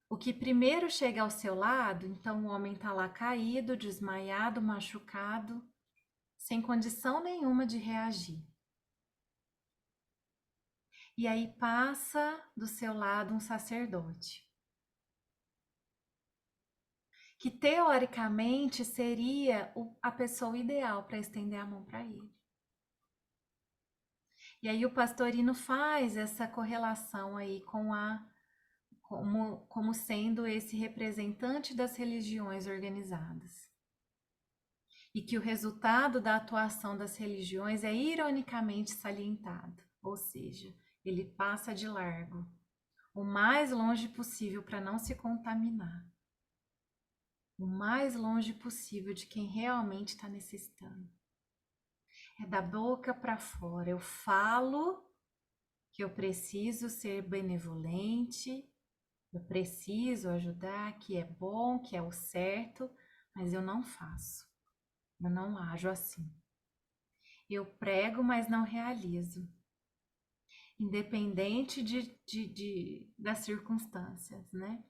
O que primeiro chega ao seu lado, então o homem está lá caído, desmaiado, machucado, sem condição nenhuma de reagir. E aí passa do seu lado um sacerdote, que teoricamente seria a pessoa ideal para estender a mão para ele. E aí o Pastorino faz essa correlação aí com como sendo esse representante das religiões organizadas. E que o resultado da atuação das religiões é ironicamente salientado, ou seja, ele passa de largo, o mais longe possível para não se contaminar, o mais longe possível de quem realmente está necessitando. É da boca para fora. Eu falo que eu preciso ser benevolente, eu preciso ajudar, que é bom, que é o certo, mas eu não faço, eu não ajo assim. Eu prego, mas não realizo, independente das circunstâncias, né?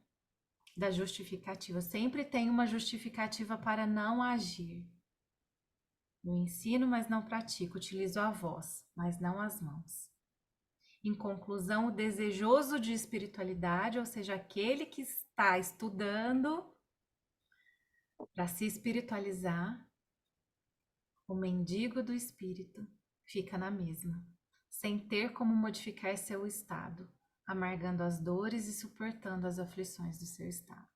Da justificativa. Eu sempre tem uma justificativa para não agir. Eu ensino, mas não pratico. Utilizo a voz, mas não as mãos. Em conclusão, o desejoso de espiritualidade, ou seja, aquele que está estudando para se espiritualizar, o mendigo do espírito fica na mesma, sem ter como modificar seu estado, amargando as dores e suportando as aflições do seu estado.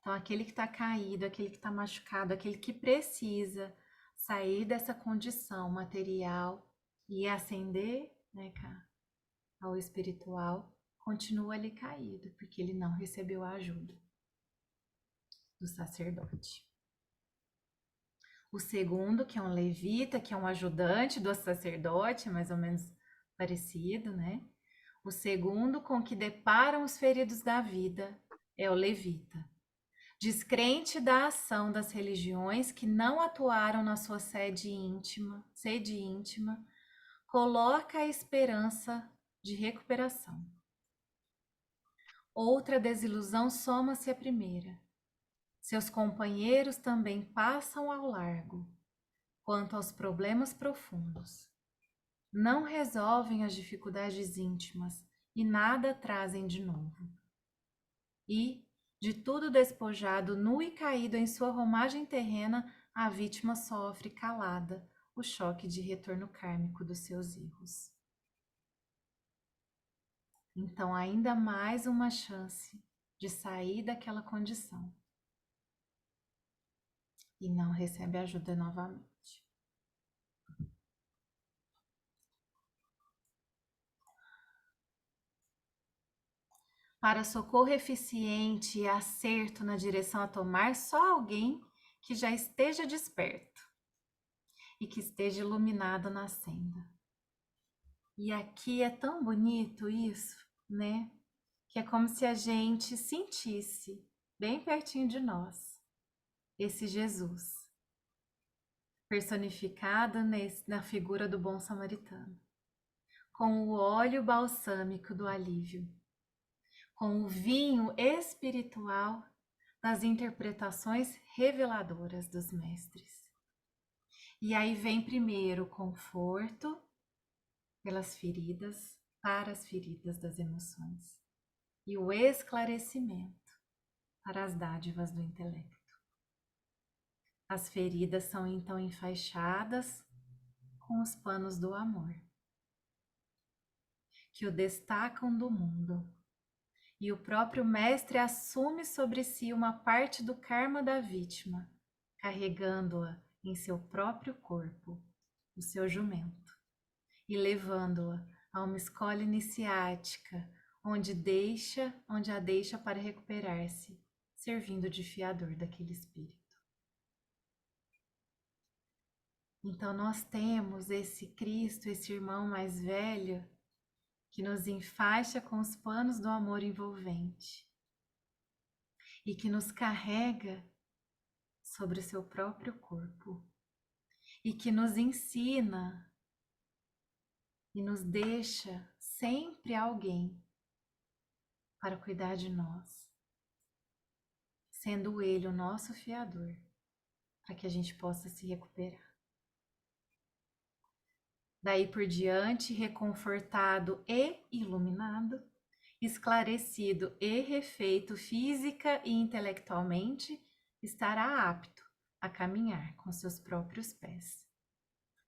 Então, aquele que está caído, aquele que está machucado, aquele que precisa sair dessa condição material e ascender, né, ao espiritual, continua ali caído, porque ele não recebeu a ajuda do sacerdote. O segundo, que é um levita, que é um ajudante do sacerdote, mais ou menos parecido, né? O segundo com que deparam os feridos da vida é o levita. Descrente da ação das religiões que não atuaram na sua sede íntima, coloca a esperança de recuperação. Outra desilusão soma-se à primeira. Seus companheiros também passam ao largo. Quanto aos problemas profundos, não resolvem as dificuldades íntimas e nada trazem de novo. E, de tudo despojado, nu e caído em sua romagem terrena, a vítima sofre calada o choque de retorno kármico dos seus erros. Então, ainda mais uma chance de sair daquela condição. E não recebe ajuda novamente. Para socorro eficiente e acerto na direção a tomar, só alguém que já esteja desperto e que esteja iluminado na senda. E aqui é tão bonito isso, né? Que é como se a gente sentisse bem pertinho de nós esse Jesus personificado na figura do bom samaritano, com o óleo balsâmico do alívio, com o vinho espiritual das interpretações reveladoras dos mestres. E aí vem primeiro o conforto pelas feridas, para as feridas das emoções, e o esclarecimento para as dádivas do intelecto. As feridas são então enfaixadas com os panos do amor, que o destacam do mundo. E o próprio mestre assume sobre si uma parte do karma da vítima, carregando-a em seu próprio corpo, o seu jumento, e levando-a a uma escola iniciática, onde a deixa para recuperar-se, servindo de fiador daquele espírito. Então nós temos esse Cristo, esse irmão mais velho, que nos enfaixa com os panos do amor envolvente e que nos carrega sobre o seu próprio corpo e que nos ensina e nos deixa sempre alguém para cuidar de nós, sendo Ele o nosso fiador, para que a gente possa se recuperar. Daí por diante, reconfortado e iluminado, esclarecido e refeito física e intelectualmente, estará apto a caminhar com seus próprios pés.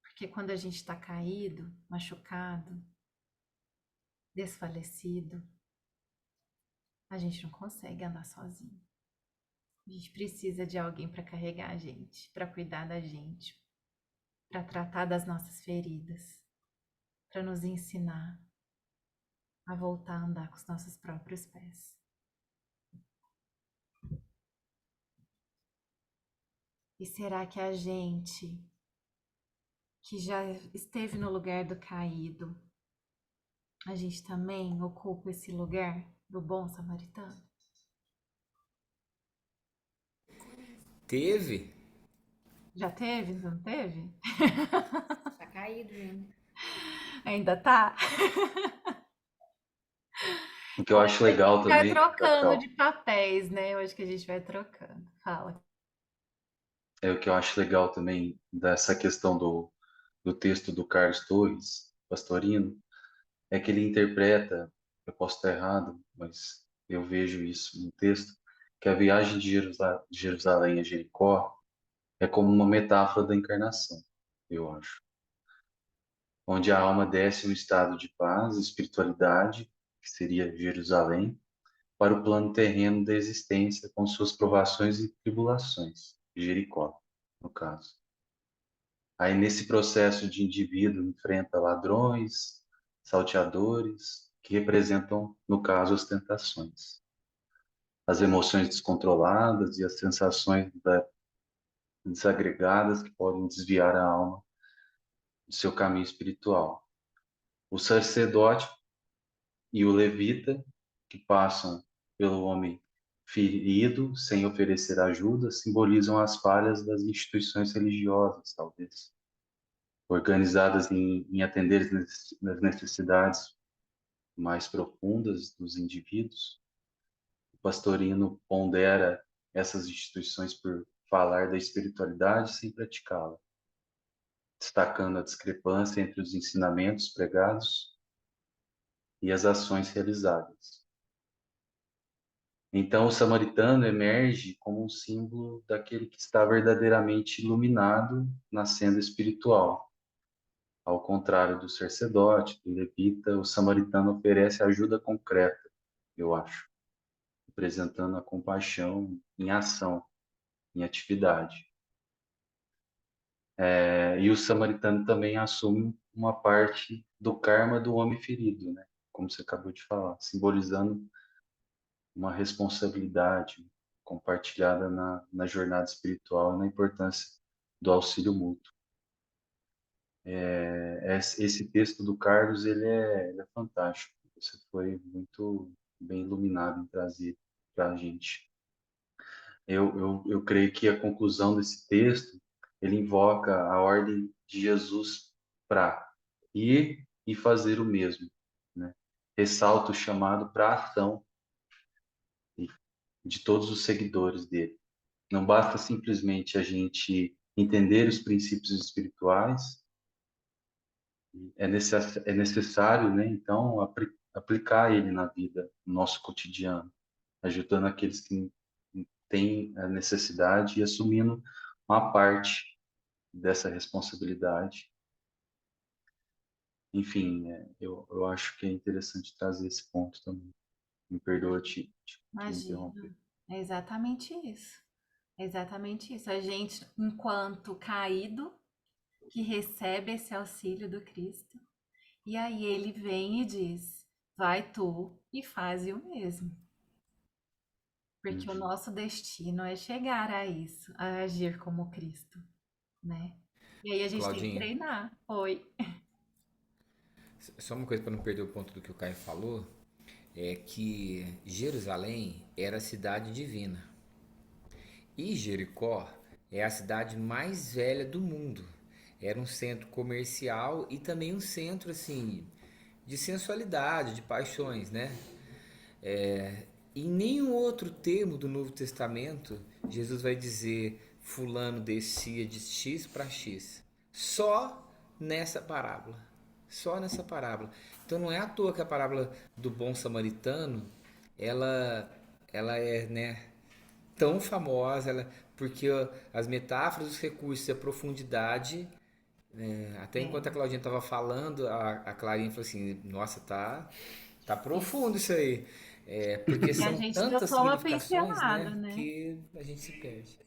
Porque quando a gente está caído, machucado, desfalecido, a gente não consegue andar sozinho. A gente precisa de alguém para carregar a gente, para cuidar da gente, para tratar das nossas feridas, para nos ensinar a voltar a andar com os nossos próprios pés. E será que a gente, que já esteve no lugar do caído, a gente também ocupa esse lugar do bom samaritano? Teve? Já teve? Não teve? Tá caído mesmo. Ainda tá? O que eu acho legal Vai também, trocando Cacau, de papéis, né? Eu acho que a gente vai trocando. Fala. é o que eu acho legal também dessa questão do texto do Carlos Torres, Pastorino, é que ele interpreta, eu posso estar errado, mas eu vejo isso no texto, que a viagem de Jerusalém a Jericó é como uma metáfora da encarnação, eu acho, onde a alma desce um estado de paz e espiritualidade, que seria Jerusalém, para o plano terreno da existência com suas provações e tribulações, Jericó, no caso. Aí, nesse processo de indivíduo, enfrenta ladrões, salteadores, que representam, no caso, as tentações, as emoções descontroladas e as sensações desagregadas que podem desviar a alma do seu caminho espiritual. O sacerdote e o levita, que passam pelo homem ferido sem oferecer ajuda, simbolizam as falhas das instituições religiosas, talvez, organizadas em atender as necessidades mais profundas dos indivíduos. O Pastorino pondera essas instituições por falar da espiritualidade sem praticá-la, destacando a discrepância entre os ensinamentos pregados e as ações realizadas. Então, o samaritano emerge como um símbolo daquele que está verdadeiramente iluminado na senda espiritual. Ao contrário do sacerdote, do levita, o samaritano oferece ajuda concreta, eu acho, representando a compaixão em ação, em atividade. E o samaritano também assume uma parte do karma do homem ferido, né? Como você acabou de falar, simbolizando uma responsabilidade compartilhada na jornada espiritual e na importância do auxílio mútuo. Esse texto do Carlos, ele é fantástico. Você foi muito bem iluminado em trazer para a gente. Eu creio que a conclusão desse texto, ele invoca a ordem de Jesus para ir e fazer o mesmo, né? Ressalta o chamado para a ação de todos os seguidores dele. Não basta simplesmente a gente entender os princípios espirituais, é necessário, né, então, aplicar ele na vida, no nosso cotidiano, ajudando aqueles que têm a necessidade e assumindo uma parte dessa responsabilidade. Enfim, eu acho que é interessante trazer esse ponto também. Me perdoa te interromper. Imagina. É exatamente isso. É exatamente isso. A gente, enquanto caído, que recebe esse auxílio do Cristo, e aí ele vem e diz: vai tu e faze o mesmo. Porque o Uhum. nosso destino é chegar a isso, a agir como Cristo, né? E aí a gente tem que Claudinha, treinar. Oi. Só uma coisa para não perder o ponto do que o Caio falou, é que Jerusalém era a cidade divina. E Jericó é a cidade mais velha do mundo. Era um centro comercial e também um centro assim de sensualidade, de paixões, né? Em nenhum outro termo do Novo Testamento Jesus vai dizer fulano descia de X para X. Só nessa parábola. Só nessa parábola. Então não é à toa que a parábola do bom samaritano ela ela é, né, tão famosa, porque as metáforas, os recursos e a profundidade, até enquanto a É. Claudinha estava falando, a Clarinha falou assim, nossa, tá Isso. profundo isso aí. Porque E a são gente deu tantas só uma significações, pincelada, né, né? que a gente se perde.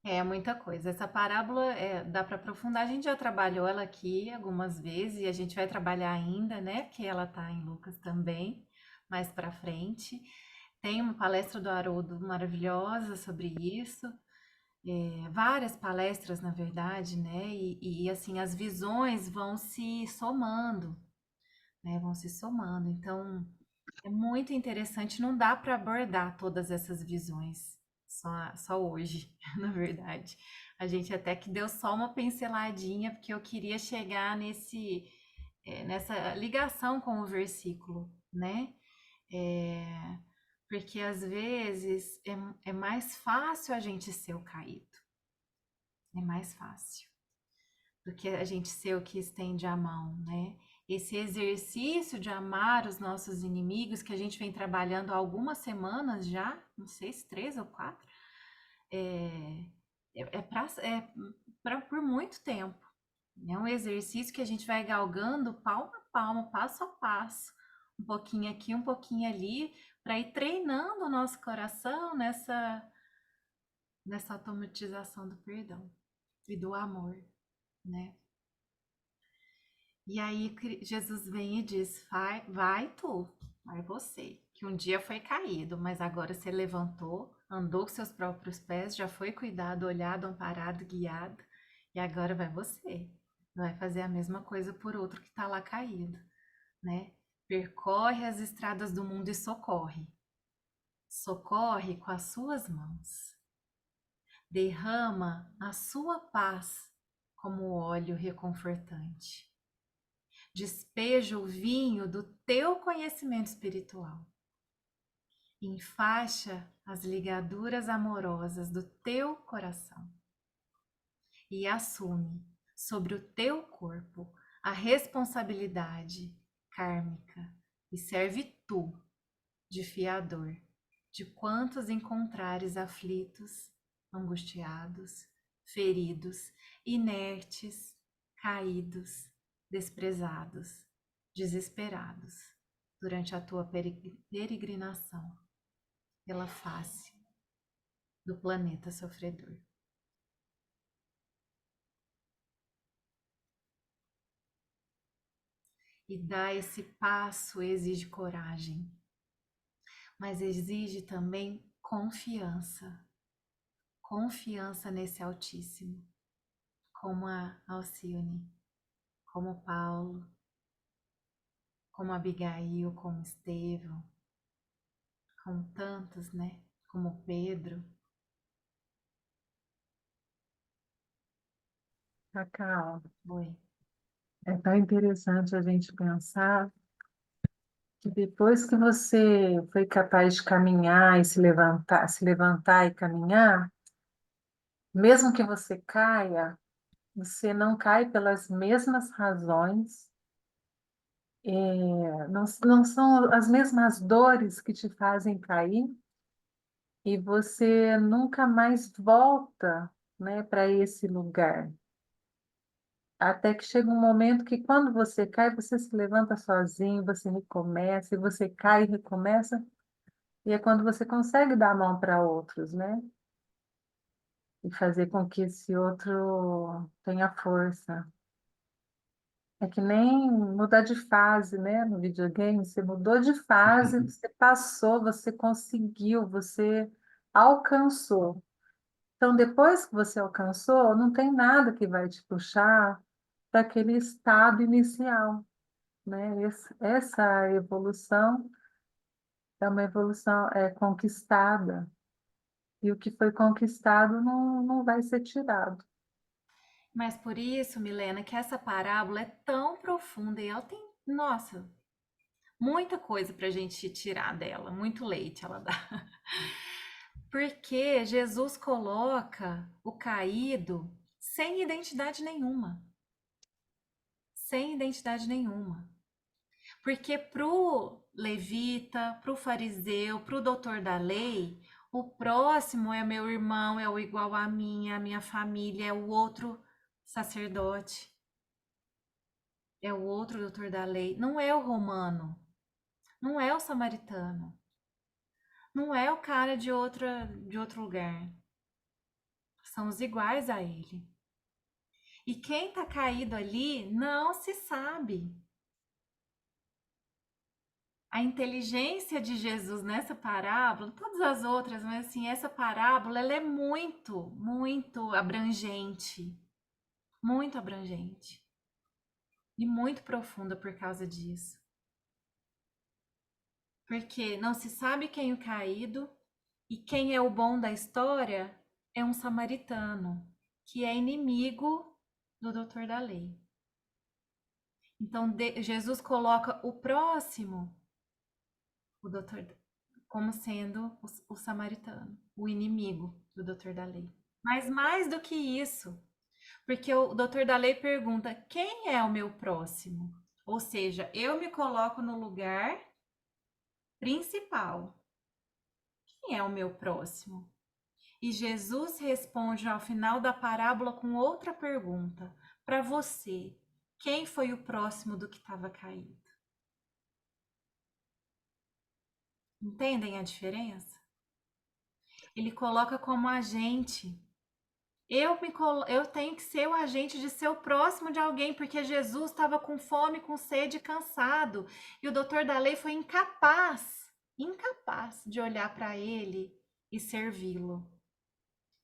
É muita coisa. Essa parábola dá para aprofundar. A gente já trabalhou ela aqui algumas vezes e a gente vai trabalhar ainda, né? Porque ela tá em Lucas também, mais para frente. Tem uma palestra do Haroldo maravilhosa sobre isso. Várias palestras, na verdade, né? Assim, as visões vão se somando, né? Vão se somando. Então, é muito interessante. Não dá para abordar todas essas visões só hoje, na verdade. A gente até que deu só uma pinceladinha, porque eu queria chegar nessa ligação com o versículo, né? É, porque às vezes é mais fácil a gente ser o caído. É mais fácil do que a gente ser o que estende a mão, né? Esse exercício de amar os nossos inimigos, que a gente vem trabalhando há algumas semanas já, não sei se 3 ou 4, é, por muito tempo. É um exercício que a gente vai galgando palmo a palmo, passo a passo, um pouquinho aqui, um pouquinho ali, para ir treinando o nosso coração nessa automatização do perdão e do amor, né? E aí Jesus vem e diz: vai tu, vai você, que um dia foi caído, mas agora você levantou, andou com seus próprios pés, já foi cuidado, olhado, amparado, guiado, e agora vai você. Vai fazer a mesma coisa por outro que está lá caído, né? Percorre as estradas do mundo e socorre. Socorre com as suas mãos. Derrama a sua paz como óleo reconfortante. Despeja o vinho do teu conhecimento espiritual. Enfaixa as ligaduras amorosas do teu coração e assume sobre o teu corpo a responsabilidade kármica e serve tu de fiador de quantos encontrares aflitos, angustiados, feridos, inertes, caídos, desprezados, desesperados, durante a tua peregrinação pela face do planeta sofredor. E dar esse passo exige coragem, mas exige também confiança. Confiança nesse Altíssimo, como a Alcione, como Paulo, como Abigail, como Estevão, como tantos, né? Como Pedro. Cacau, Oi. é tão interessante a gente pensar que depois que você foi capaz de caminhar e se levantar e caminhar, mesmo que você caia, você não cai pelas mesmas razões, não são as mesmas dores que te fazem cair, e você nunca mais volta, né, para esse lugar. Até que chega um momento que quando você cai, você se levanta sozinho, você recomeça, e você cai e recomeça, e é quando você consegue dar a mão para outros, né? E fazer com que esse outro tenha força. É que nem mudar de fase, né? No videogame, você mudou de fase, você passou, você conseguiu, você alcançou. Então, depois que você alcançou, não tem nada que vai te puxar para aquele estado inicial. né? Essa evolução é uma evolução conquistada, e o que foi conquistado não vai ser tirado. Mas por isso, Milena, que essa parábola é tão profunda e ela tem, nossa, muita coisa para a gente tirar dela, muito leite ela dá. Porque Jesus coloca o caído sem identidade nenhuma. Sem identidade nenhuma. Porque pro levita, pro fariseu, pro doutor da lei, o próximo é meu irmão, é o igual a minha família, é o outro sacerdote, é o outro doutor da lei. Não é o romano, não é o samaritano, não é o cara de outro lugar. São os iguais a ele. E quem tá caído ali não se sabe. A inteligência de Jesus nessa parábola, todas as outras, mas assim, essa parábola, ela é muito abrangente e muito profunda por causa disso. Porque não se sabe quem é o caído e quem é o bom da história é um samaritano, que é inimigo do doutor da lei. Então, Jesus coloca o próximo, o doutor, como sendo o samaritano, o inimigo do doutor da lei. Mas mais do que isso, porque o doutor da lei pergunta: quem é o meu próximo? Ou seja, eu me coloco no lugar principal. Quem é o meu próximo? E Jesus responde ao final da parábola com outra pergunta: para você, quem foi o próximo do que estava caído? Entendem a diferença? Ele coloca como agente. Eu tenho que ser o agente de ser o próximo de alguém, porque Jesus estava com fome, com sede, cansado. E o doutor da lei foi incapaz de olhar para ele e servi-lo,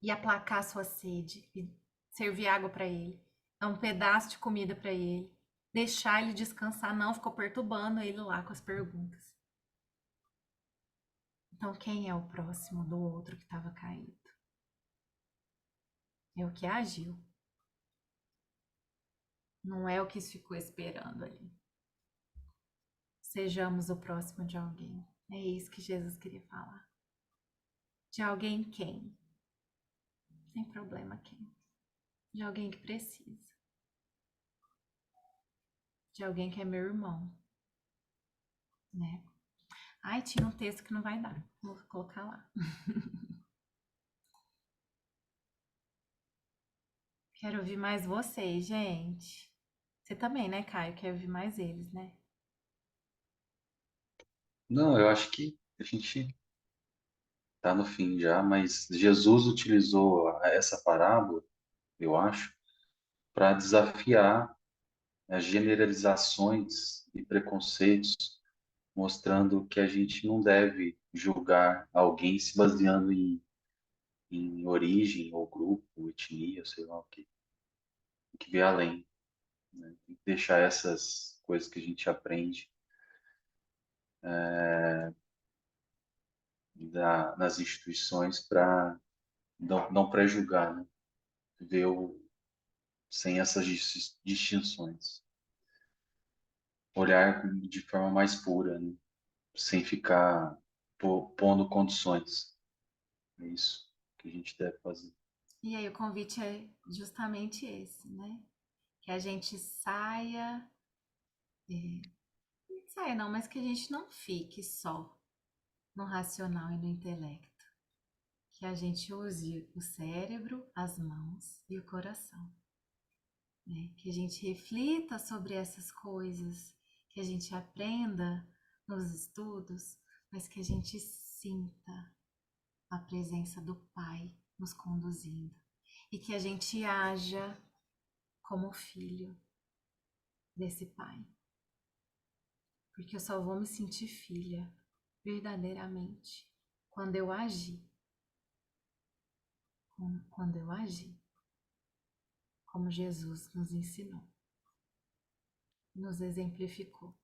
e aplacar sua sede, e servir água para ele, dar um pedaço de comida para ele, deixar ele descansar. Não, ficou perturbando ele lá com as perguntas. Então, quem é o próximo do outro que estava caído? É o que agiu, não é o que ficou esperando ali. Sejamos o próximo de alguém. É isso que Jesus queria falar. De alguém quem? Sem problema quem? De alguém que precisa. De alguém que é meu irmão, né? Ai, tinha um texto que não vai dar. Vou colocar lá. Quero ouvir mais vocês, gente. Você também, né, Caio? Quer ouvir mais eles, né? Não, eu acho que a gente está no fim já, mas Jesus utilizou essa parábola, eu acho, para desafiar as generalizações e preconceitos, mostrando que a gente não deve julgar alguém se baseando em origem ou grupo, ou etnia, sei lá o que, tem que ver além, né? Tem que deixar essas coisas que a gente aprende nas instituições para não pré-julgar, né? Ver sem essas distinções. Olhar de forma mais pura, né? Sem ficar pondo condições. É isso que a gente deve fazer. E aí o convite é justamente esse, né? Que a gente saia, não saia não, mas que a gente não fique só no racional e no intelecto. Que a gente use o cérebro, as mãos e o coração, né? Que a gente reflita sobre essas coisas, que a gente aprenda nos estudos, mas que a gente sinta a presença do Pai nos conduzindo e que a gente haja como filho desse Pai, porque eu só vou me sentir filha verdadeiramente quando eu agir, quando eu agir como Jesus nos ensinou. nos exemplificou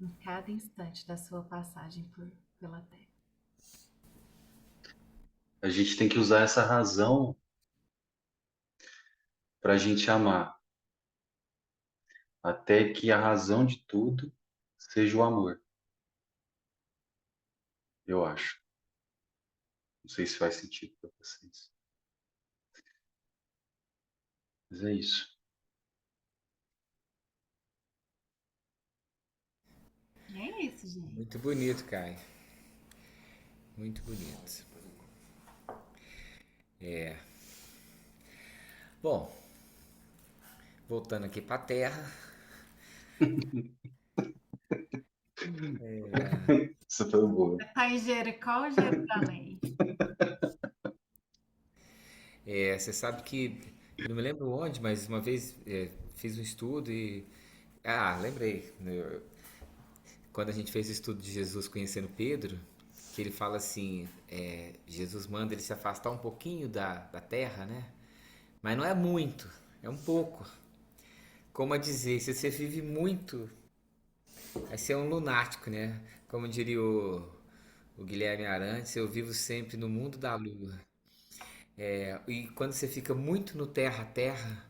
em cada instante da sua passagem pela Terra. A gente tem que usar essa razão para a gente amar, até que a razão de tudo seja o amor, eu acho. Não sei se faz sentido para vocês, mas é isso. E é isso, gente. Muito bonito, Caio. Muito bonito. Bom, voltando aqui para a Terra. Isso foi boa. Você tá em Jericó ou Jerusalém? Você sabe que, eu não me lembro onde, mas uma vez fiz um estudo e... Ah, lembrei. Quando a gente fez o estudo de Jesus conhecendo Pedro, que ele fala assim, Jesus manda ele se afastar um pouquinho da terra, né? Mas não é muito, é um pouco. Como a dizer, se você vive muito, aí você é um lunático, né? Como diria o Guilherme Arantes, eu vivo sempre no mundo da lua. E quando você fica muito no terra a terra,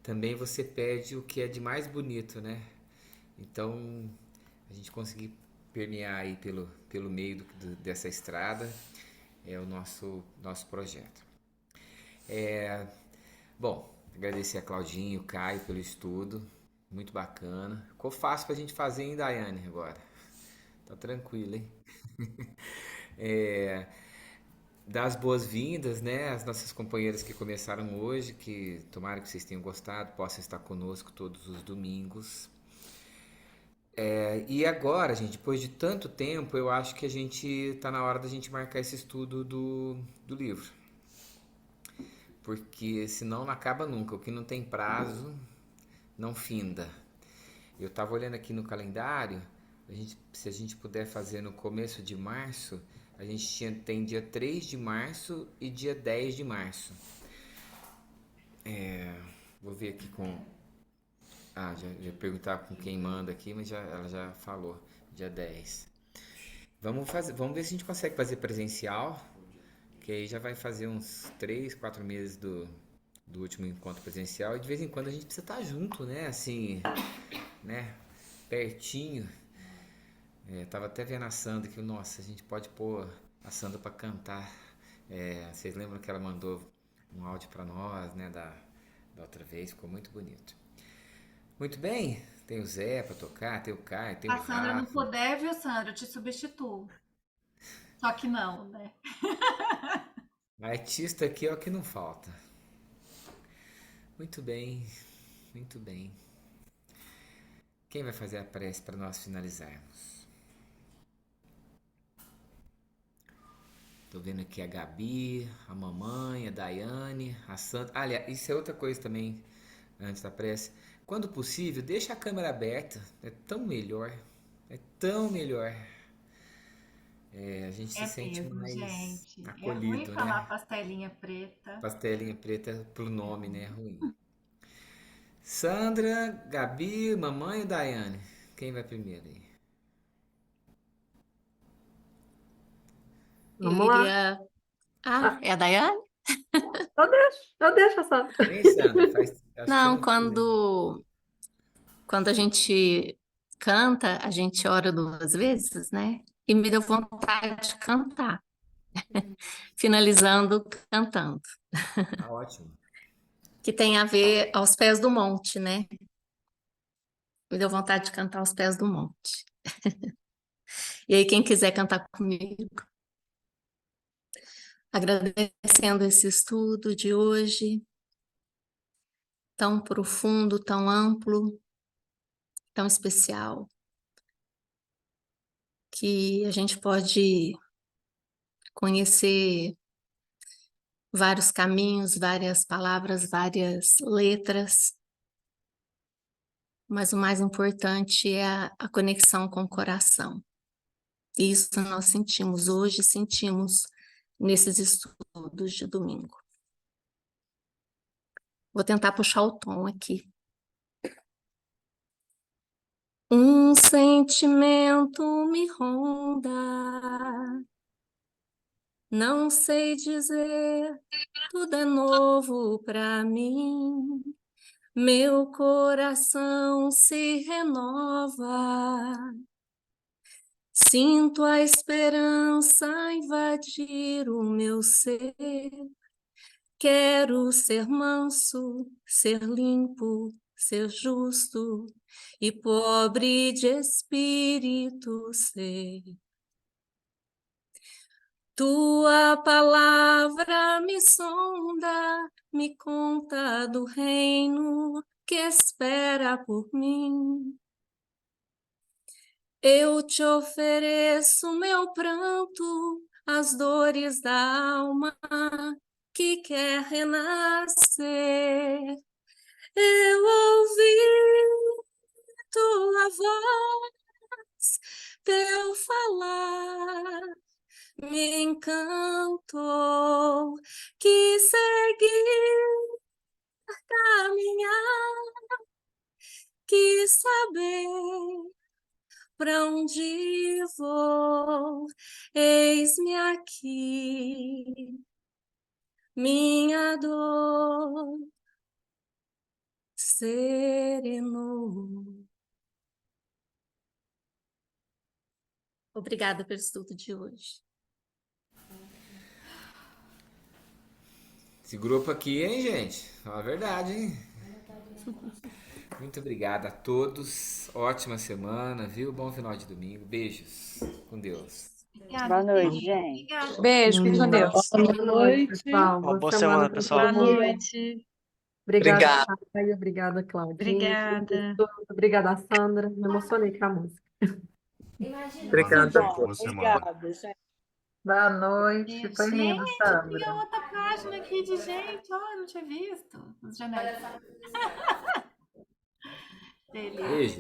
também você perde o que é de mais bonito, né? Então, a gente conseguir permear aí pelo meio dessa estrada é o nosso projeto. Bom, agradecer a Claudinha e o Caio pelo estudo, muito bacana. Ficou fácil pra gente fazer, hein, Daiane, agora? Tá tranquilo, hein? Dar as boas-vindas, né, às nossas companheiras que começaram hoje, que tomara que vocês tenham gostado, possam estar conosco todos os domingos. E agora, gente, depois de tanto tempo, eu acho que a gente tá na hora da gente marcar esse estudo do livro. Porque senão não acaba nunca. O que não tem prazo não finda. Eu tava olhando aqui no calendário, se a gente puder fazer no começo de março, a gente tem dia 3 de março e dia 10 de março. Vou ver aqui com. Ah, já perguntar com quem manda aqui, mas ela já falou. Dia 10. Vamos ver se a gente consegue fazer presencial, que aí já vai fazer uns 3, 4 meses do último encontro presencial, e de vez em quando a gente precisa estar junto, né? Assim, né? Pertinho. Tava até vendo a Sandra que, nossa, a gente pode pôr a Sandra para cantar. Vocês lembram que ela mandou um áudio para nós, né? Da outra vez, ficou muito bonito. Muito bem, tem o Zé para tocar, tem o Caio, tem o A Sandra não Rafa. puder, viu, Sandra? Eu te substituo. Só que não, né? Artista aqui é o que não falta. Muito bem, muito bem. Quem vai fazer a prece para nós finalizarmos? Tô vendo aqui a Gabi, a mamãe, a Daiane, a Sandra. Aliás, isso é outra coisa também, antes da prece. Quando possível, deixa a câmera aberta. É tão melhor. É tão melhor. A gente se É sente mesmo, mais gente. É ruim acolhido, falar né? pastelinha preta. Pastelinha preta pro É nome, né? ruim. Ruim. Sandra, Gabi, mamãe e Daiane. Quem vai primeiro aí? Eu Vamos lá. iria. Ah, Ah, é a Daiane? eu deixo essa. Vem, Sandra. Acho que você Não, não foi. quando a gente canta, a gente ora 2 vezes, né? E me deu vontade de cantar, finalizando cantando, Tá ótimo. que tem a ver aos pés do monte, né? Me deu vontade de cantar aos pés do monte. E aí, quem quiser cantar comigo, agradecendo esse estudo de hoje, tão profundo, tão amplo, tão especial, que a gente pode conhecer vários caminhos, várias palavras, várias letras, mas o mais importante é a conexão com o coração. E isso nós sentimos hoje, sentimos nesses estudos de domingo. Vou tentar puxar o tom aqui. Um sentimento me ronda, não sei dizer, tudo é novo para mim. Meu coração se renova, sinto a esperança invadir o meu ser. Quero ser manso, ser limpo, ser justo e pobre de espírito ser. Tua palavra me sonda, me conta do reino que espera por mim. Eu te ofereço meu pranto, as dores da alma que quer renascer. Eu ouvi tua voz, teu falar me encantou, quis seguir, caminhar, quis saber para onde vou. Eis-me aqui, minha dor serenou. Obrigada pelo estudo de hoje. Esse grupo aqui, hein, gente? É uma verdade, hein? Muito obrigado a todos. Ótima semana, viu? Bom final de domingo. Beijos. Com Deus. Obrigada, Boa noite, gente. gente. Obrigada. Beijo, fique com Deus. Boa noite, pessoal. Uma Boa boa semana semana, para pessoal. todo Boa mundo. noite. Obrigada, Obrigado. Caio. Obrigada, Claudinha. Obrigada. Obrigada, Sandra. Me emocionei com a música. Obrigado a Bom, todos. Boa semana. obrigada, gente. Boa noite. Foi lindo, Gente, tem Sandra. outra página aqui de gente. Ó, não tinha visto. Os janelas. Delícia. Beijo.